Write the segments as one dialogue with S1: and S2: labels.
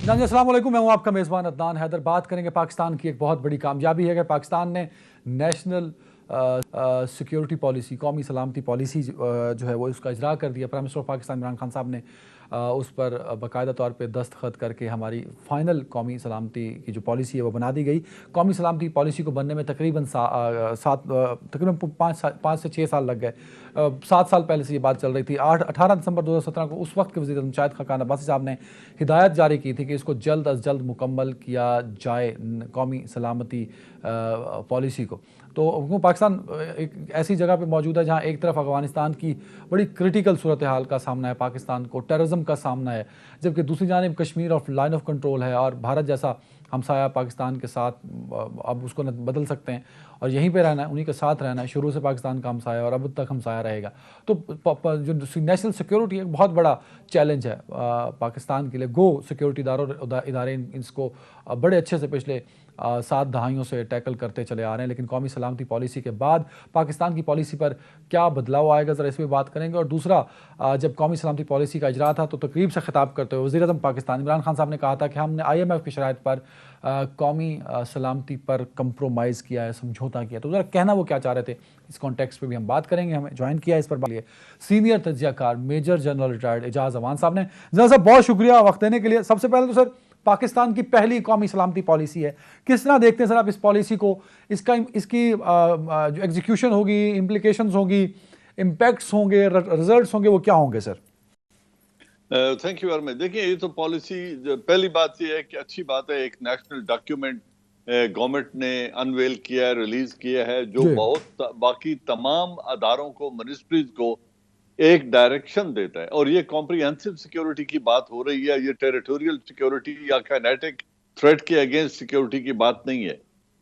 S1: جی السلام علیکم، میں ہوں آپ کا میزبان عدنان حیدر۔ بات کریں گے پاکستان کی ایک بہت بڑی کامیابی ہے کہ پاکستان نے نیشنل سیکیورٹی پالیسی، قومی سلامتی پالیسی جو ہے وہ اس کا اجرا کر دیا۔ Prime minister of Pakistan Imran Khan صاحب نے اس پر باقاعدہ طور پہ دستخط کر کے ہماری فائنل قومی سلامتی کی جو پالیسی ہے وہ بنا دی گئی۔ قومی سلامتی پالیسی کو بننے میں تقریباً 5 سے 6 سال لگ گئے۔ 7 سال پہلے سے یہ بات چل رہی تھی۔ 18 دسمبر 2017 کو اس وقت کے وزیر اعظم شاہد خاقان عباسی صاحب نے ہدایت جاری کی تھی کہ اس کو جلد از جلد مکمل کیا جائے، قومی سلامتی پالیسی کو۔ تو پاکستان ایک ایسی جگہ پہ موجود ہے جہاں ایک طرف افغانستان کی بڑی کرٹیکل صورتحال کا سامنا ہے، پاکستان کو ٹیررزم کا سامنا ہے، جبکہ دوسری جانب کشمیر لائن آف کنٹرول ہے، اور بھارت جیسا ہمسایہ پاکستان کے ساتھ اب اس کو نہ بدل سکتے ہیں اور یہیں پہ رہنا ہے، انہی کے ساتھ رہنا ہے۔ شروع سے پاکستان کا ہمسایہ اور اب تک ہمسایہ رہے گا۔ تو جو نیشنل سیکیورٹی ایک بہت بڑا چیلنج ہے پاکستان کے لیے۔ سیکیورٹی ادارے اس کو بڑے اچھے سے پچھلے 7 دہائیوں سے ٹیکل کرتے چلے آ رہے ہیں، لیکن قومی سلامتی پالیسی کے بعد پاکستان کی پالیسی پر کیا بدلاؤ آئے گا، ذرا اس پہ بات کریں گے۔ اور دوسرا، جب قومی سلامتی پالیسی کا اجرا تھا تو تقریب سے خطاب کرتے ہوئے وزیر اعظم پاکستان عمران خان صاحب نے کہا تھا کہ ہم نے IMF کی شرائط پر قومی سلامتی پر کمپرومائز کیا ہے، سمجھوتا کیا۔ تو ذرا کہنا وہ کیا چاہ رہے تھے، اس کانٹیکسٹ پہ بھی ہم بات کریں گے۔ ہمیں جوائن کیا ہے اس پر بات سینئر تجزیہ کار میجر جنرل ریٹائرڈ اعجاز امان صاحب نے۔ جنرل صاحب بہت شکریہ وقت دینے کے لیے۔ سب سے پہلے تو سر، پاکستان کی پہلی قومی سلامتی پالیسی ہے، کس طرح دیکھتے ہیں سر آپ اس پالیسی کو؟ اس کی جو ایگزیکیوشن ہوگی، امپلیکیشنز ہوگی، امپیکٹس ہوں گے، رزلٹس ہوں گے، وہ کیا ہوں گے سر؟
S2: Thank you ارمے۔ دیکھیں، یہ تو پالیسی، پہلی بات یہ ہے کہ اچھی بات ہے، ایک نیشنل ڈاکیومنٹ گورنمنٹ نے انویل کیا ہے، ریلیز کیا ہے، جو بہت باقی تمام اداروں کو، منسٹریز کو ایک ڈائریکشن دیتا ہے۔ اور یہ کمپریہنسو سیکیورٹی کی بات ہو رہی ہے، یہ ٹیریٹوریل سیکیورٹی یا کائنیٹک تھریٹ کے اگینسٹ سیکیورٹی کی بات نہیں ہے۔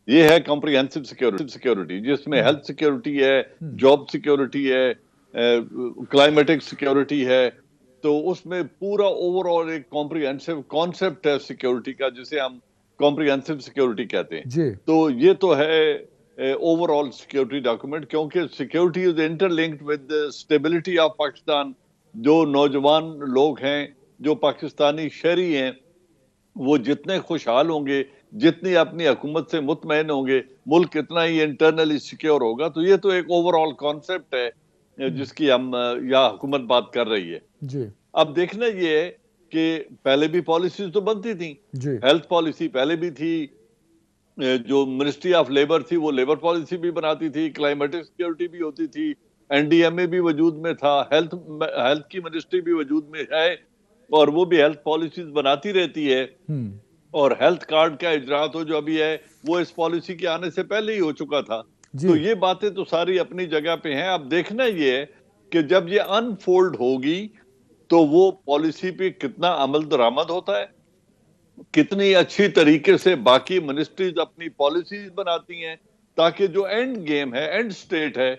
S2: یہ ہے کمپریہنسو سیکیورٹی، جس میں ہیلتھ سیکیورٹی ہے، جاب سیکیورٹی ہے، کلائمیٹک سیکیورٹی ہے۔ تو اس میں پورا اوور آل ایک کمپریہنسو کانسیپٹ ہے سیکیورٹی کا، جسے ہم کمپریہنسو سیکیورٹی کہتے ہیں۔ تو یہ تو ہے اوور آل سیکیورٹی ڈاکومنٹ، کیونکہ security is interlinked with stability of Pakistan. جو نوجوان لوگ ہیں، جو پاکستانی شہری ہیں، وہ جتنے خوشحال ہوں گے، جتنی اپنی حکومت سے مطمئن ہوں گے، ملک اتنا ہی انٹرنلی سیکیور ہوگا۔ تو یہ تو ایک اوور آل کانسیپٹ ہے جس کی ہم یا حکومت بات کر رہی ہے۔ اب دیکھنا یہ ہے کہ پہلے بھی پالیسیز تو بنتی تھیں، ہیلتھ پالیسی پہلے بھی تھی، جو منسٹری آف لیبر تھی وہ لیبر پالیسی بھی بناتی تھی، کلائمیٹک سیکیورٹی بھی ہوتی تھی، NDMA بھی وجود میں تھا، ہیلتھ کی منسٹری بھی وجود میں ہے، اور وہ بھی ہیلتھ پالیسیز بناتی رہتی ہے۔ اور ہیلتھ کارڈ کا اجرا تو جو ابھی ہے وہ اس پالیسی کے آنے سے پہلے ہی ہو چکا تھا۔ تو یہ باتیں تو ساری اپنی جگہ پہ ہیں۔ اب دیکھنا یہ ہے کہ جب یہ انفولڈ ہوگی تو وہ پالیسی پہ کتنا عمل درآمد ہوتا ہے، کتنی اچھی طریقے سے باقی منسٹریز اپنی پالیسیز بناتی ہیں، تاکہ جو اینڈ گیم ہے، اینڈ سٹیٹ ہے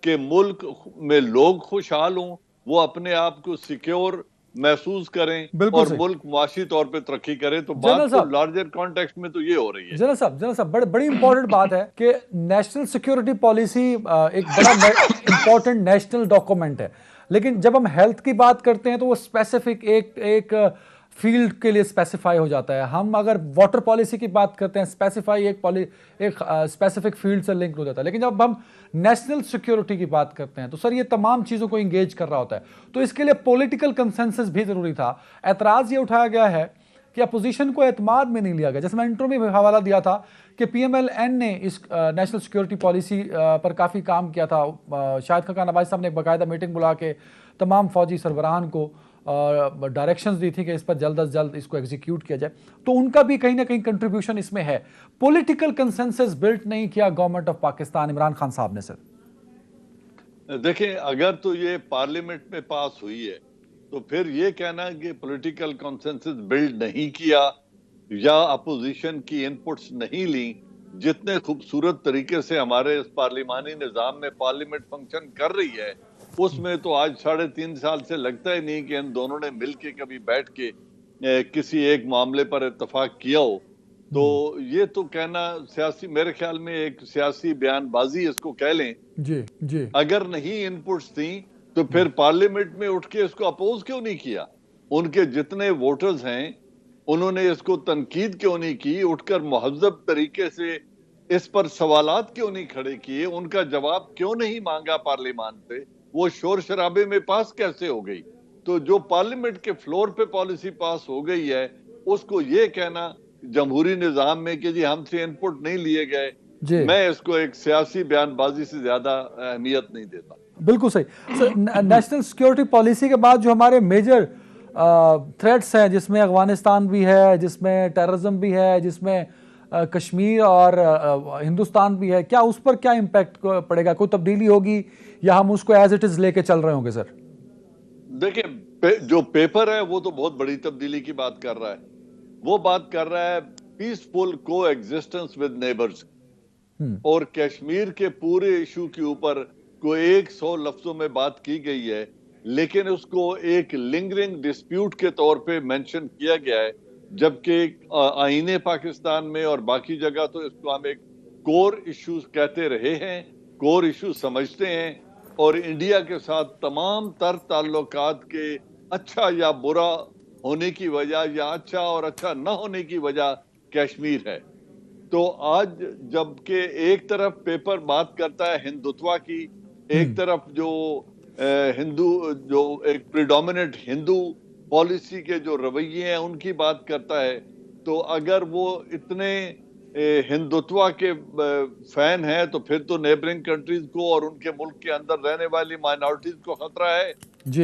S2: کہ ملک میں لوگ خوشحال ہوں، وہ اپنے آپ کو سیکیور محسوس کریں اور ملک معاشی طور پہ ترقی کرے۔ تو بات تو لارجر کانٹیکسٹ میں تو یہ ہو رہی ہے۔
S1: جنرل صاحب بڑی امپورٹنٹ بات ہے کہ نیشنل سیکیورٹی پالیسی ایک بڑا امپورٹنٹ نیشنل ڈاکومنٹ ہے، لیکن جب ہم ہیلتھ کی بات کرتے ہیں تو وہ اسپیسیفک ایک فیلڈ کے لیے اسپیسیفائی ہو جاتا ہے۔ ہم اگر واٹر پالیسی کی بات کرتے ہیں، اسپیسیفائی ایک اسپیسیفک فیلڈ سے لنک ہو جاتا ہے، لیکن جب ہم نیشنل سیکیورٹی کی بات کرتے ہیں تو سر یہ تمام چیزوں کو انگیج کر رہا ہوتا ہے۔ تو اس کے لیے پولیٹیکل کنسنسس بھی ضروری تھا۔ اعتراض یہ اٹھایا گیا ہے کہ اپوزیشن کو اعتماد میں نہیں لیا گیا، جیسے میں انٹرو میں حوالہ دیا تھا کہ PMLN نے اس نیشنل سیکیورٹی پالیسی پر کافی کام کیا تھا۔ شاہد خاقان عباسی صاحب نے ایک باقاعدہ میٹنگ بلا کے تمام فوجی سربراہان کو ڈائریکشنز دی تھی کہ اس پر جلد از جلد اس کو ایگزیکیوٹ کیا جائے۔ تو ان کا بھی کہیں نہ کہیں کنٹریبیوشن اس میں ہے۔ پولیٹیکل کنسنسس بلٹ نہیں کیا گورنمنٹ آف پاکستان عمران خان صاحب نے سر؟
S2: دیکھیں، اگر تو یہ پارلیمنٹ میں پاس ہوئی ہے تو پھر یہ کہنا کہ پولیٹیکل کنسنسس بلڈ نہیں کیا یا اپوزیشن کی انپٹس نہیں لیں، جتنے خوبصورت طریقے سے ہمارے اس پارلیمانی نظام میں پارلیمنٹ فنکشن کر رہی ہے، اس میں تو آج 3.5 سال سے لگتا ہی نہیں کہ ان دونوں نے مل کے کبھی بیٹھ کے کسی ایک معاملے پر اتفاق کیا ہو۔ تو یہ تو کہنا سیاسی، میرے خیال میں ایک سیاسی بیان بازی اس کو کہہ لیں۔ اگر نہیں انپٹس تھیں تو پھر پارلیمنٹ میں اٹھ کے اس کو اپوز کیوں نہیں کیا؟ ان کے جتنے ووٹرز ہیں انہوں نے اس کو تنقید کیوں نہیں کی, اٹھ کر مہذب طریقے سے اس پر سوالات کیوں نہیں کھڑے کیے, ان کا جواب کیوں نہیں مانگا پارلیمان سے, وہ شور شرابے میں پاس کیسے ہو گئی؟ تو جو پارلیمنٹ کے فلور پہ پالیسی پاس ہو گئی ہے, اس کو یہ کہنا جمہوری نظام میں کہ جی ہم سے ان پٹ نہیں لیے گئے, میں اس کو ایک سیاسی بیان بازی سے زیادہ اہمیت نہیں دیتا.
S1: بالکل صحیح. نیشنل سیکیورٹی پالیسی کے بعد جو ہمارے میجر تھریٹس ہیں, جس میں افغانستان بھی ہے, جس میں ٹیررزم بھی ہے, جس میں کشمیر اور ہندوستان بھی ہے, کیا اس پر کیا امپیکٹ پڑے گا؟ کوئی تبدیلی ہوگی یا ہم اس کو ایز اٹ از لے کے چل رہے ہوں گے سر؟
S2: دیکھیں, جو پیپر ہے وہ تو بہت بڑی تبدیلی کی بات کر رہا ہے. وہ بات کر رہا ہے پیسفل کو ایگزسٹنس ود نیبرز, اور کشمیر کے پورے ایشو کے اوپر کوئی 100 لفظوں میں بات کی گئی ہے, لیکن اس کو ایک لنگرنگ ڈسپیوٹ کے طور پہ مینشن کیا گیا ہے, جبکہ آئین پاکستان میں اور باقی جگہ تو اس کو ہم ایک کور ایشو کہتے رہے ہیں, کور ایشو سمجھتے ہیں, اور انڈیا کے ساتھ تمام تر تعلقات کے اچھا یا برا ہونے کی وجہ یا اچھا اور اچھا نہ ہونے کی وجہ کشمیر ہے. تو آج جبکہ ایک طرف پیپر بات کرتا ہے ہندوتوا کی, ایک طرف جو ہندو جو ایک پریڈومیننٹ ہندو پالیسی کے جو رویے ہیں ان کی بات کرتا ہے, تو اگر وہ اتنے ہندوتوا کے فین ہیں تو پھر تو نیبرنگ کنٹریز کو اور ان کے ملک کے اندر رہنے والی مائنورٹیز کو خطرہ ہے.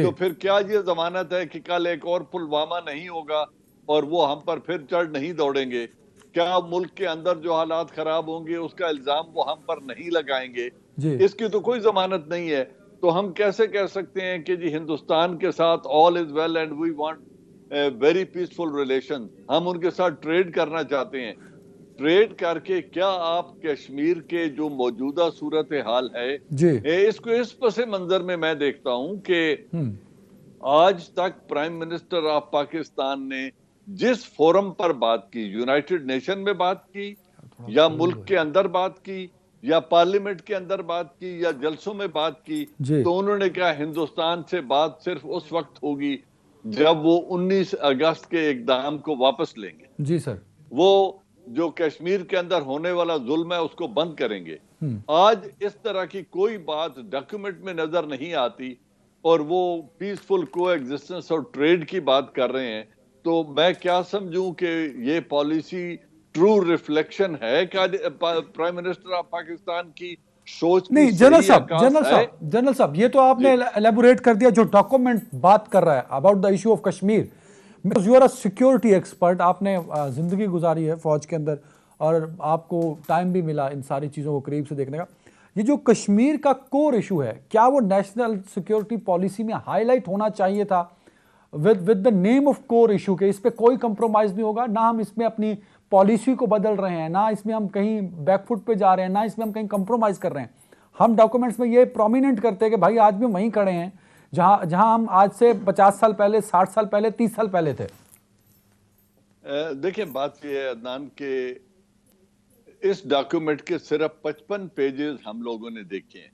S2: تو پھر کیا یہ ضمانت ہے کہ کل ایک اور پلوامہ نہیں ہوگا اور وہ ہم پر پھر چڑھ نہیں دوڑیں گے؟ کیا ملک کے اندر جو حالات خراب ہوں گے اس کا الزام وہ ہم پر نہیں لگائیں گے؟ اس کی تو کوئی ضمانت نہیں ہے. تو ہم کیسے کہہ سکتے ہیں کہ جی ہندوستان کے ساتھ all is well and we want very peaceful relations, ہم ان کے ساتھ ٹریڈ کرنا چاہتے ہیں. ٹریڈ کر کے کیا آپ کشمیر کے جو موجودہ صورتحال ہے اس کو اس پس منظر میں میں دیکھتا ہوں کہ آج تک پرائم منسٹر آف پاکستان نے جس فورم پر بات کی, یونائٹڈ نیشن میں بات کی یا ملک کے اندر بات کی یا پارلیمنٹ کے اندر بات کی یا جلسوں میں بات کی, تو انہوں نے کہا ہندوستان سے بات صرف اس وقت ہوگی جب وہ 19 اگست کے اقدام کو واپس لیں گے.
S1: جی سر.
S2: وہ جو کشمیر کے اندر ہونے والا ظلم ہے اس کو بند کریں گے. آج اس طرح کی کوئی بات ڈاکیومنٹ میں نظر نہیں آتی اور وہ پیسفل کو ایگزسٹنس اور ٹریڈ کی بات کر رہے ہیں. تو میں کیا سمجھوں کہ یہ پالیسی ٹرو ریفلیکشن ہے کہ پرائم منسٹر آف پاکستان کی سوچ کی؟
S1: نہیں جنرل صاحب یہ تو آپ نے ایلیبوریٹ کر دیا. جو ڈاکومنٹ بات کر رہا ہے about the issue of Kashmir, you are a security expert, آپ نے زندگی گزاری ہے فوج کے اندر اور آپ کو ٹائم بھی ملا ان ساری چیزوں کو قریب سے دیکھنے کا. یہ جو کشمیر کا کور ایشو ہے, کیا وہ نیشنل سیکیورٹی پالیسی میں ہائی لائٹ ہونا چاہیے تھا with the name of core issue کہ اس پہ کوئی کمپرومائز نہیں ہوگا, نہ ہم اس میں اپنی پالیسی کو بدل رہے ہیں, نہ اس میں ہم کہیں بیک فٹ پہ جا رہے ہیں, نہ اس میں ہم کہیں کمپرومائز کر رہے ہیں. ہم ڈاکومنٹس میں یہ پرومیننٹ کرتے ہیں کہ بھائی آج بھی وہیں کھڑے ہیں جہاں ہم آج سے 50 سال پہلے, 60 سال پہلے, 30 سال پہلے تھے.
S2: دیکھیں بات یہ ہے عدنان کہ اس ڈاکیومنٹ کے صرف 55 پیجز ہم لوگوں نے دیکھے ہیں,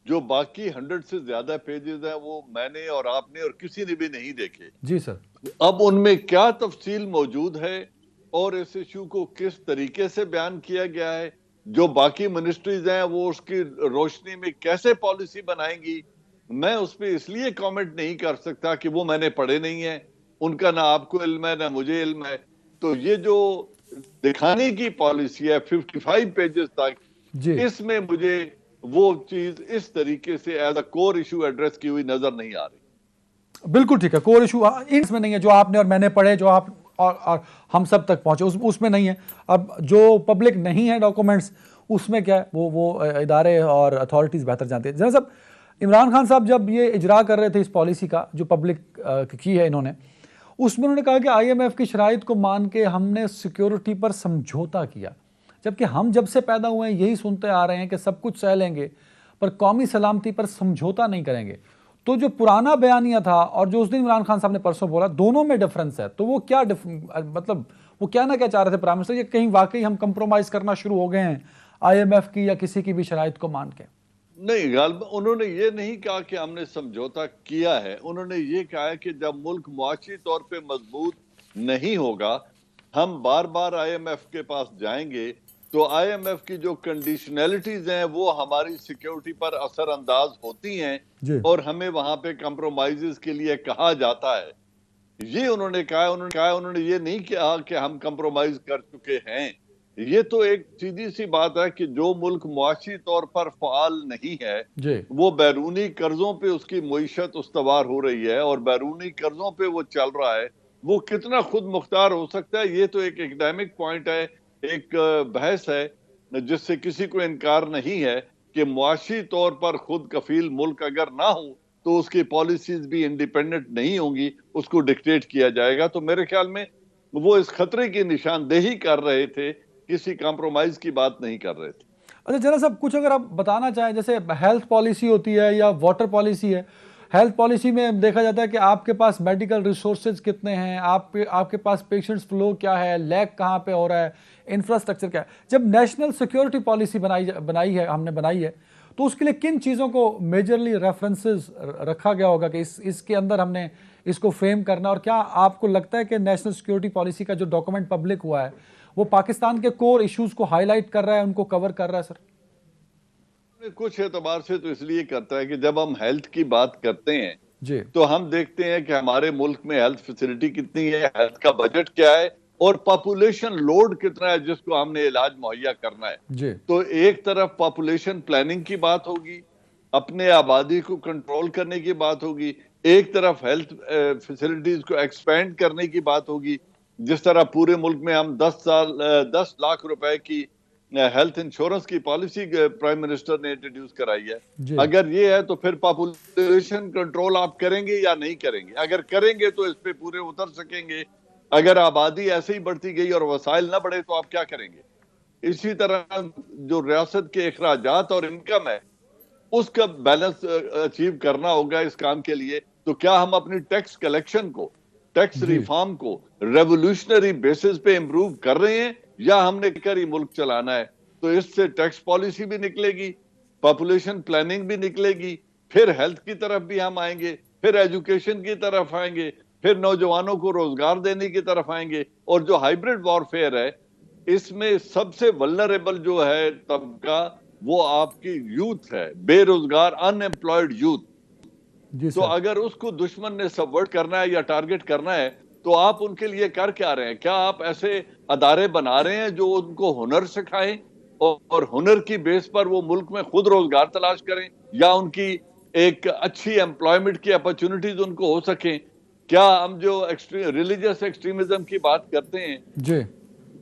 S2: جو باقی 100 سے زیادہ پیجز ہیں وہ میں نے اور آپ نے اور کسی نے بھی نہیں دیکھے.
S1: جی سر.
S2: اب ان میں کیا تفصیل موجود ہے اور اس ایشو کو کس طریقے سے بیان کیا گیا ہے, جو باقی منسٹریز ہیں وہ اس کی روشنی میں کیسے پالیسی بنائیں گی, میں اس پہ اس لیے کامنٹ نہیں کر سکتا کہ وہ میں نے پڑھے نہیں ہیں, ان کا نہ آپ کو علم ہے نہ مجھے علم ہے. تو یہ جو دکھانے کی پالیسی ہے 55 پیجز تک, اس میں مجھے وہ چیز اس طریقے سے as a core issue address کی ہوئی نظر نہیں آ رہی.
S1: بالکل ٹھیک ہے, کور ایشو اس میں نہیں ہے جو آپ نے اور میں نے پڑھے, جو آپ اور ہم سب تک پہنچے, اس میں نہیں ہے. اب جو پبلک نہیں ہے ڈاکومنٹس اس میں کیا ہے وہ ادارے اور اتھارٹیز بہتر جانتے ہیں. جناب صاحب, عمران خان صاحب جب یہ اجرا کر رہے تھے اس پالیسی کا جو پبلک کی ہے انہوں نے, اس میں انہوں نے کہا کہ آئی ایم ایف کی شرائط کو مان کے ہم نے سیکیورٹی پر سمجھوتا کیا, جبکہ ہم جب سے پیدا ہوئے ہیں یہی سنتے آ رہے ہیں کہ سب کچھ سہ لیں گے پر قومی سلامتی پر سمجھوتا نہیں کریں گے. تو جو پرانا بیانیہ تھا اور جو اس دن عمران خان صاحب نے پرسوں بولا, دونوں میں ڈفرنس ہے. تو وہ کیا مطلب وہ کیا نہ کیا چاہ رہے تھے پرائم منسٹر, یہ کہیں واقعی ہم کمپرومائز کرنا شروع ہو گئے ہیں آئی ایم ایف کی یا کسی کی بھی شرائط کو مان کے؟
S2: نہیں, غالباً انہوں نے یہ نہیں کہا کہ ہم نے سمجھوتا کیا ہے, انہوں نے یہ کہا ہے کہ جب ملک معاشی طور پہ مضبوط نہیں ہوگا. ہم بار بار آئی ایم ایف کے پاس جائیں گے تو آئی ایم ایف کی جو کنڈیشنلٹیز ہیں وہ ہماری سیکیورٹی پر اثر انداز ہوتی ہیں
S1: جی
S2: اور ہمیں وہاں پہ کمپرومائزز کے لیے کہا جاتا ہے. یہ انہوں نے کہا, انہوں نے یہ نہیں کہا کہ ہم کمپرومائز کر چکے ہیں. یہ تو ایک سیدھی سی بات ہے کہ جو ملک معاشی طور پر فعال نہیں ہے
S1: جی
S2: وہ بیرونی قرضوں پہ اس کی معیشت استوار ہو رہی ہے اور بیرونی قرضوں پہ وہ چل رہا ہے, وہ کتنا خود مختار ہو سکتا ہے. یہ تو ایک ایکڈیمک پوائنٹ ہے, ایک بحث ہے جس سے کسی کو انکار نہیں ہے کہ معاشی طور پر خود کفیل ملک اگر نہ ہو تو اس کی پالیسیز بھی انڈیپینڈنٹ نہیں ہوں گی, اس کو ڈکٹیٹ کیا جائے گا. تو میرے خیال میں وہ اس خطرے کی نشاندہی کر رہے تھے, کسی کمپرومائز کی بات نہیں کر رہے تھے.
S1: اچھا جنرل صاحب, کچھ اگر آپ بتانا چاہیں, جیسے ہیلتھ پالیسی ہوتی ہے یا واٹر پالیسی ہے, ہیلتھ پالیسی میں دیکھا جاتا ہے کہ آپ کے پاس میڈیکل ریسورسز کتنے ہیں, آپ کے پاس پیشنٹس فلو کیا ہے, لیک کہاں پہ ہو رہا ہے, انفراسٹرکچر کیا ہے. جب نیشنل سیکیورٹی پالیسی ہم نے بنائی ہے تو اس کے لیے کن چیزوں کو میجرلی ریفرنسز رکھا گیا ہوگا کہ اس کے اندر ہم نے اس کو فریم کرنا, اور کیا آپ کو لگتا ہے کہ نیشنل سیکیورٹی پالیسی کا جو ڈاکومنٹ پبلک ہوا ہے وہ پاکستان کے کور ایشوز کو ہائی لائٹ کر رہا ہے, ان کو کور کر رہا ہے؟ سر
S2: کچھ اعتبار سے تو اس لیے کرتا ہے کہ جب ہم ہیلتھ کی بات کرتے ہیں
S1: جی
S2: تو ہم دیکھتے ہیں کہ ہمارے ملک میں ہیلتھ فیسلٹی کتنی ہے, ہیلتھ کا بجٹ کیا ہے اور پاپولیشن لوڈ کتنا ہے جس کو ہم نے علاج مہیا کرنا ہے.
S1: جی
S2: تو ایک طرف پاپولیشن پلاننگ کی بات ہوگی, اپنے آبادی کو کنٹرول کرنے کی بات ہوگی, ایک طرف ہیلتھ فیسلٹیز کو ایکسپینڈ کرنے کی بات ہوگی. جس طرح پورے ملک میں ہم 10 لاکھ روپے کی ہیلتھ انشورنس کی پالیسی پرائم منسٹر نے انٹروڈیوس کرائی ہے.
S1: جی
S2: اگر یہ ہے تو پھر پاپولیشن کنٹرول آپ کریں گے یا نہیں کریں گے؟ اگر کریں گے تو اس پہ پورے اتر سکیں گے, اگر آبادی ایسے ہی بڑھتی گئی اور وسائل نہ بڑھے تو آپ کیا کریں گے؟ اسی طرح جو ریاست کے اخراجات اور انکم ہے اس کا بیلنس اچیو کرنا ہوگا اس کام کے لیے. تو کیا ہم اپنی ٹیکس کلیکشن کو, ٹیکس
S1: جی
S2: ریفارم کو ریولوشنری بیسس پہ امپروو کر رہے ہیں یا ہم نے کر ہی ملک چلانا ہے؟ تو اس سے ٹیکس پالیسی بھی نکلے گی, پاپولیشن پلاننگ بھی نکلے گی, پھر ہیلتھ کی طرف بھی ہم آئیں گے, پھر ایجوکیشن کی طرف آئیں گے, پھر نوجوانوں کو روزگار دینے کی طرف آئیں گے. اور جو ہائیبرڈ وارفیئر ہے اس میں سب سے ولنریبل جو ہے طبقہ وہ آپ کی یوتھ ہے, بے روزگار ان ایمپلائڈ یوتھ.
S1: جی
S2: تو
S1: سر
S2: اگر اس کو دشمن نے سبورٹ کرنا ہے یا ٹارگٹ کرنا ہے تو آپ ان کے لیے کر کیا رہے ہیں؟ کیا آپ ایسے ادارے بنا رہے ہیں جو ان کو ہنر سکھائیں اور ہنر کی بیس پر وہ ملک میں خود روزگار تلاش کریں, یا ان کی ایک اچھی امپلائمنٹ کی اپرچونٹیز ان کو ہو سکیں؟ کیا ہم جو ریلیجیس ایکسٹریمزم کی بات کرتے ہیں,
S1: جی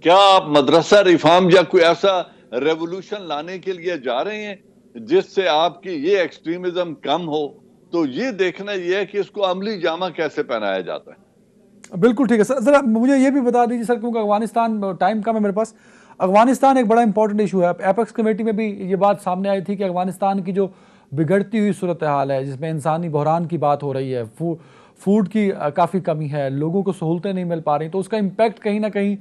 S2: کیا آپ مدرسہ ریفارم یا کوئی ایسا ریولوشن لانے کے لیے جا رہے ہیں جس سے آپ کی یہ ایکسٹریمزم کم ہو؟ تو یہ دیکھنا یہ ہے کہ اس کو عملی جامہ کیسے پہنایا جاتا ہے.
S1: بالکل ٹھیک ہے سر. ذرا مجھے یہ بھی بتا دیجیے سر, کیونکہ افغانستان ٹائم کم ہے میرے پاس, افغانستان ایک بڑا امپورٹنٹ ایشو ہے. ایپیکس کمیٹی میں بھی یہ بات سامنے آئی تھی کہ افغانستان کی جو بگڑتی ہوئی صورتحال ہے جس میں انسانی بحران کی بات ہو رہی ہے, فوڈ کی کافی کمی ہے, لوگوں کو سہولتیں نہیں مل پا رہی, تو اس کا امپیکٹ کہیں نہ کہیں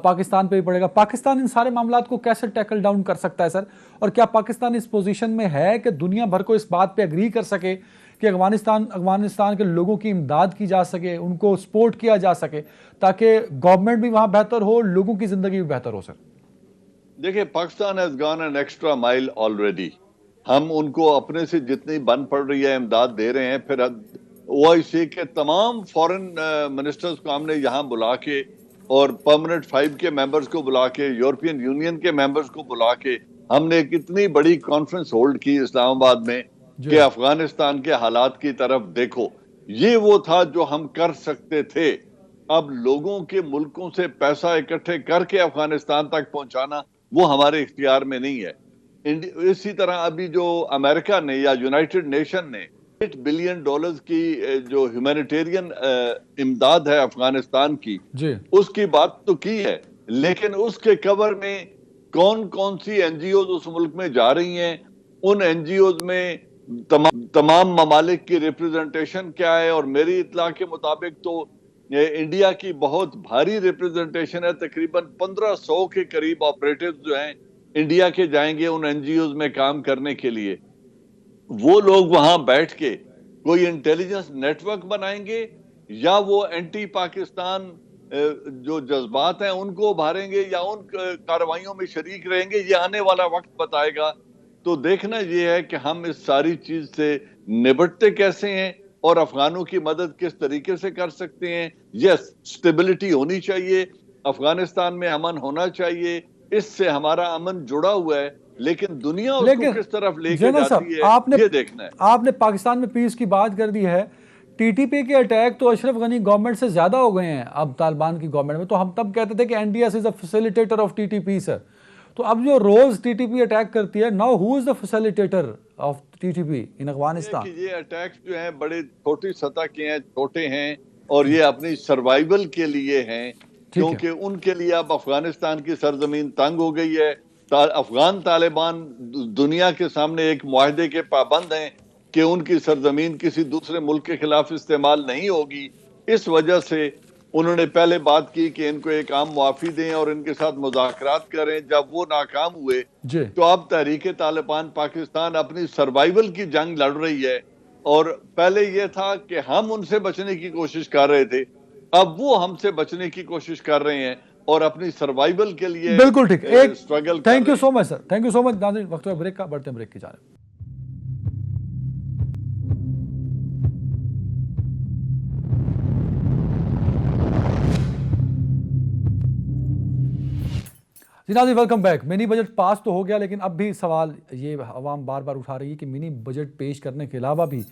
S1: پاکستان پہ بھی پڑے گا. پاکستان ان سارے معاملات کو کیسے ٹیکل ڈاؤن کر سکتا ہے سر, اور کیا پاکستان اس پوزیشن میں ہے کہ دنیا بھر کو اس بات پہ اگری کر سکے کہ افغانستان کے لوگوں کی امداد کی جا سکے, ان کو سپورٹ کیا جا سکے تاکہ گورنمنٹ بھی وہاں بہتر ہو, لوگوں کی زندگی بھی بہتر ہو؟ سر
S2: دیکھیں, Pakistan has gone an extra mile already. ہم ان کو اپنے سے جتنی بن پڑ رہی ہے امداد دے رہے ہیں. پھر OIC کے تمام فورن منسٹرز کو ہم نے یہاں بلا کے اور پرماننٹ 5 کے ممبرز کو بلا کے, یورپین یونین کے ممبرز کو بلا کے ہم نے ایک اتنی بڑی کانفرنس ہولڈ کی اسلام آباد میں
S1: جی
S2: کہ افغانستان کے حالات کی طرف دیکھو. یہ وہ تھا جو ہم کر سکتے تھے. اب لوگوں کے ملکوں سے پیسہ اکٹھے کر کے افغانستان تک پہنچانا وہ ہمارے اختیار میں نہیں ہے. اسی طرح ابھی جو امریکہ نے یا یونائٹڈ نیشن نے $8 بلین کی جو ہیومینیٹیرین امداد ہے افغانستان کی,
S1: جی
S2: اس کی بات تو کی ہے, لیکن اس کے کور میں کون کون سی NGOز اس ملک میں جا رہی ہیں, ان NGOز میں تمام ممالک کی ریپریزنٹیشن کیا ہے؟ اور میری اطلاع کے مطابق تو انڈیا کی بہت بھاری ریپریزنٹیشن ہے, تقریباً 1500 کے قریب آپریٹرز جو ہیں انڈیا کے جائیں گے ان NGOز میں کام کرنے کے لیے. وہ لوگ وہاں بیٹھ کے کوئی انٹیلیجنس نیٹ ورک بنائیں گے یا وہ اینٹی پاکستان جو جذبات ہیں ان کو ابھاریں گے یا ان کارروائیوں میں شریک رہیں گے، یہ آنے والا وقت بتائے گا۔ تو دیکھنا یہ ہے کہ ہم اس ساری چیز سے نبٹتے کیسے ہیں اور افغانوں کی مدد کس طریقے سے کر سکتے ہیں۔ یس، سٹیبلٹی ہونی چاہیے، افغانستان میں امن ہونا چاہیے، اس سے ہمارا امن جڑا ہوا ہے، لیکن دنیا اس کو کس طرف لے کے
S1: جنرل صاحب
S2: جاتی ہے یہ دیکھنا ہے۔
S1: آپ نے پاکستان میں پیس کی بات کر دی ہے، ٹی ٹی پی کے اٹیک تو اشرف غنی گورنمنٹ سے زیادہ ہو گئے ہیں اب طالبان کی گورنمنٹ میں، تو ہم تب کہتے تھے کہ N D S is a facilitator of T T P sir, تو اب جو روز ٹی ٹی پی اٹیک کرتی ہے، now who is the facilitator of T T P in Afghanistan?
S2: یہ اٹیکس جو ہیں بڑے چھوٹی سطح کے ہیں، چھوٹے ہیں، اور یہ اپنی سروائیول کے لیے ہیں، کیونکہ ان کے لیے اب افغانستان کی سرزمین تنگ ہو گئی ہے۔ افغان طالبان دنیا کے سامنے ایک معاہدے کے پابند ہیں کہ ان کی سرزمین کسی دوسرے ملک کے خلاف استعمال نہیں ہوگی۔ اس وجہ سے انہوں نے پہلے بات کی کہ ان کو ایک عام معافی دیں اور ان کے ساتھ مذاکرات کریں۔ جب وہ ناکام ہوئے تو اب تحریک طالبان پاکستان اپنی سروائیول کی جنگ لڑ رہی ہے، اور پہلے یہ تھا کہ ہم ان سے بچنے کی کوشش کر رہے تھے، اب وہ ہم سے بچنے کی کوشش کر رہے ہیں اور اپنی سروائیول کے لیے
S1: بالکل ٹھیک،
S2: سٹرگل کر رہے ہیں۔
S1: Thank you so much sir, thank you so much. ناظرین وقت ہے بریک کا، بڑھتے ہیں بریک کی جانب۔ جی ناظرین ویلکم بیک۔ منی بجٹ پاس تو ہو گیا، لیکن اب بھی سوال یہ عوام بار بار اٹھا رہی ہے کہ منی بجٹ پیش کرنے کے علاوہ بھی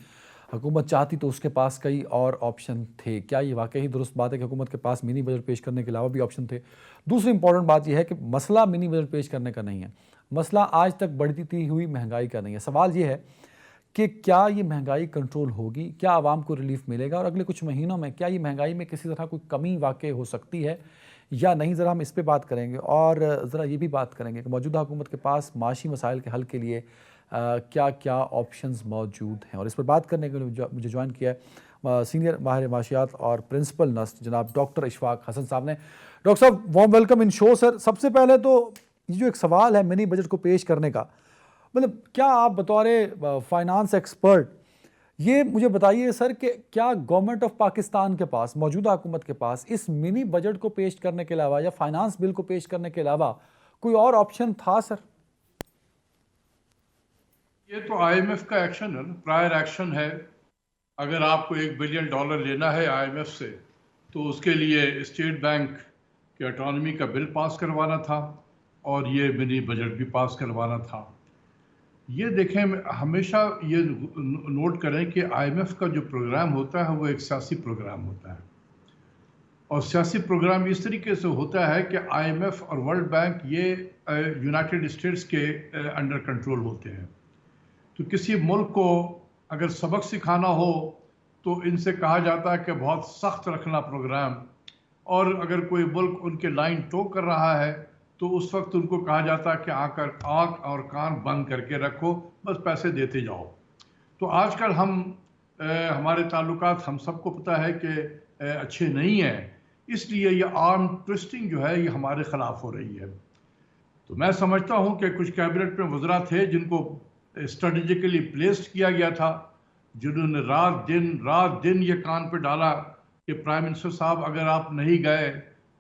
S1: حکومت چاہتی تو اس کے پاس کئی اور آپشن تھے۔ کیا یہ واقعی درست بات ہے کہ حکومت کے پاس منی بجٹ پیش کرنے کے علاوہ بھی آپشن تھے؟ دوسری امپورٹنٹ بات یہ ہے کہ مسئلہ منی بجٹ پیش کرنے کا نہیں ہے، مسئلہ آج تک بڑھتی ہوئی مہنگائی کا نہیں ہے۔ سوال یہ ہے کہ کیا یہ مہنگائی کنٹرول ہوگی، کیا عوام کو ریلیف ملے گا، اور اگلے کچھ مہینوں میں کیا یہ مہنگائی میں کسی طرح کوئی کمی واقع ہو سکتی ہے یا نہیں؟ ذرا ہم اس پہ بات کریں گے، اور ذرا یہ بھی بات کریں گے کہ موجودہ حکومت کے پاس معاشی مسائل کے حل کے لیے کیا کیا آپشنز موجود ہیں۔ اور اس پر بات کرنے کے لیے مجھے جوائن کیا ہے سینئر ماہر معاشیات اور پرنسپل نسٹ جناب ڈاکٹر اشفاق حسن صاحب نے۔ ڈاکٹر صاحب وارم ویلکم ان شو سر۔ سب سے پہلے تو یہ جو ایک سوال ہے منی بجٹ کو پیش کرنے کا، مطلب کیا آپ بطور فائنانس ایکسپرٹ یہ مجھے بتائیے سر کہ کیا گورنمنٹ آف پاکستان کے پاس، موجودہ حکومت کے پاس اس منی بجٹ کو پیش کرنے کے علاوہ یا فائنانس بل کو پیش کرنے کے علاوہ کوئی اور آپشن تھا سر؟
S3: یہ تو آئی ایم ایف کا ایکشن ہے، پرائر ایکشن ہے۔ اگر آپ کو $1 بلین لینا ہے آئی ایم ایف سے تو اس کے لیے اسٹیٹ بینک کے اٹانومی کا بل پاس کروانا تھا اور یہ منی بجٹ بھی پاس کروانا تھا۔ یہ دیکھیں، ہمیشہ یہ نوٹ کریں کہ آئی ایم ایف کا جو پروگرام ہوتا ہے وہ ایک سیاسی پروگرام ہوتا ہے، اور سیاسی پروگرام اس طریقے سے ہوتا ہے کہ آئی ایم ایف اور ورلڈ بینک یہ یونائٹڈ اسٹیٹس کے انڈر کنٹرول ہوتے ہیں۔ تو کسی ملک کو اگر سبق سکھانا ہو تو ان سے کہا جاتا ہے کہ بہت سخت رکھنا پروگرام، اور اگر کوئی ملک ان کے لائن ٹو کر رہا ہے تو اس وقت ان کو کہا جاتا ہے کہ آنکھ اور کان بند کر کے رکھو، بس پیسے دیتے جاؤ۔ تو آج کل ہمارے تعلقات ہم سب کو پتہ ہے کہ اچھے نہیں ہیں، اس لیے یہ آرم ٹوسٹنگ جو ہے یہ ہمارے خلاف ہو رہی ہے۔ تو میں سمجھتا ہوں کہ کچھ کیبنٹ میں وزراء تھے جن کو اسٹریٹجیکلی پلیسڈ کیا گیا تھا، جنہوں نے رات دن یہ کان پہ ڈالا کہ پرائم منسٹر صاحب اگر آپ نہیں گئے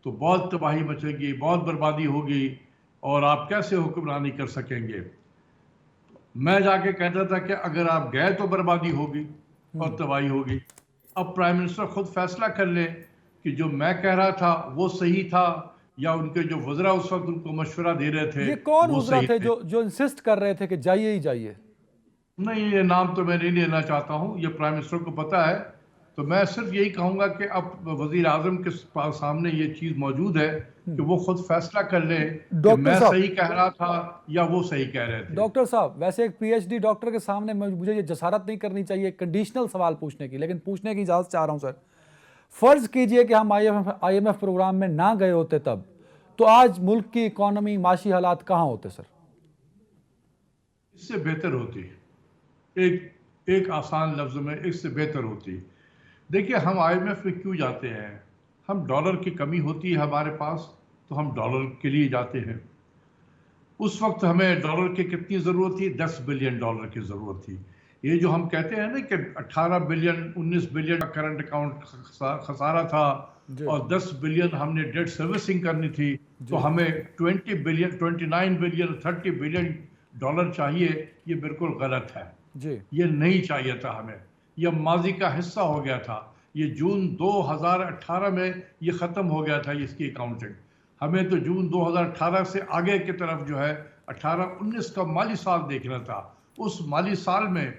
S3: تو بہت تباہی مچے گی، بہت بربادی ہوگی، اور آپ کیسے حکمرانی کر سکیں گے۔ میں جا کے کہتا تھا کہ اگر آپ گئے تو بربادی ہوگی اور تباہی ہوگی۔ اب پرائم منسٹر خود فیصلہ کر لیں کہ جو میں کہہ رہا تھا وہ صحیح تھا، یا ان کے جو وزراء اس وقت ان کو مشورہ دے رہے تھے
S1: یہ کون
S3: وہ
S1: وزراء
S3: صحیح
S1: تھے جو انسسٹ کر رہے تھے کہ جائیے ہی جائیے؟
S3: نہیں، یہ نام تو میں نہیں لینا چاہتا ہوں، یہ پرائم منسٹر کو پتہ ہے۔ تو میں صرف یہی کہوں گا کہ اب وزیر اعظم کے سامنے یہ چیز موجود ہے کہ وہ خود فیصلہ کر لیں کہ میں صحیح کہہ رہا تھا یا وہ صحیح کہہ رہے تھے۔
S1: ڈاکٹر صاحب ویسے ایک پی ایچ ڈی ڈاکٹر کے سامنے مجھے یہ جسارت نہیں کرنی چاہیے کنڈیشنل سوال پوچھنے کی، لیکن پوچھنے کی اجازت چاہ رہا ہوں سر۔ فرض کیجئے کہ ہم آئی ایم ایف پروگرام میں نہ گئے ہوتے تب، تو آج ملک کی اکانومی، معاشی حالات کہاں ہوتے سر؟
S3: اس سے بہتر ہوتی، ایک آسان لفظ میں اس سے بہتر ہوتی۔ دیکھیے، ہم آئی ایم ایف میں کیوں جاتے ہیں؟ ہم ڈالر کی کمی ہوتی ہے ہمارے پاس تو ہم ڈالر کے لیے جاتے ہیں۔ اس وقت ہمیں ڈالر کی کتنی ضرورت تھی؟ $10 بلین کی ضرورت تھی۔ یہ جو ہم کہتے ہیں نا کہ 18 بلین 19 بلین کا کرنٹ اکاؤنٹ خسارہ تھا اور 10 بلین ہم نے ڈیٹ سروسنگ کرنی تھی، تو ہمیں 20 بلین 29 بلین 30 بلین ڈالر چاہیے. یہ بالکل غلط ہے، یہ نہیں چاہیے تھا ہمیں، یہ ماضی کا حصہ ہو گیا تھا. یہ جون 2018 میں یہ ختم ہو گیا تھا اس کی اکاؤنٹنگ. ہمیں تو جون 2018 سے آگے کی طرف جو ہے 18-19 کا مالی سال دیکھنا تھا. اس مالی سال میں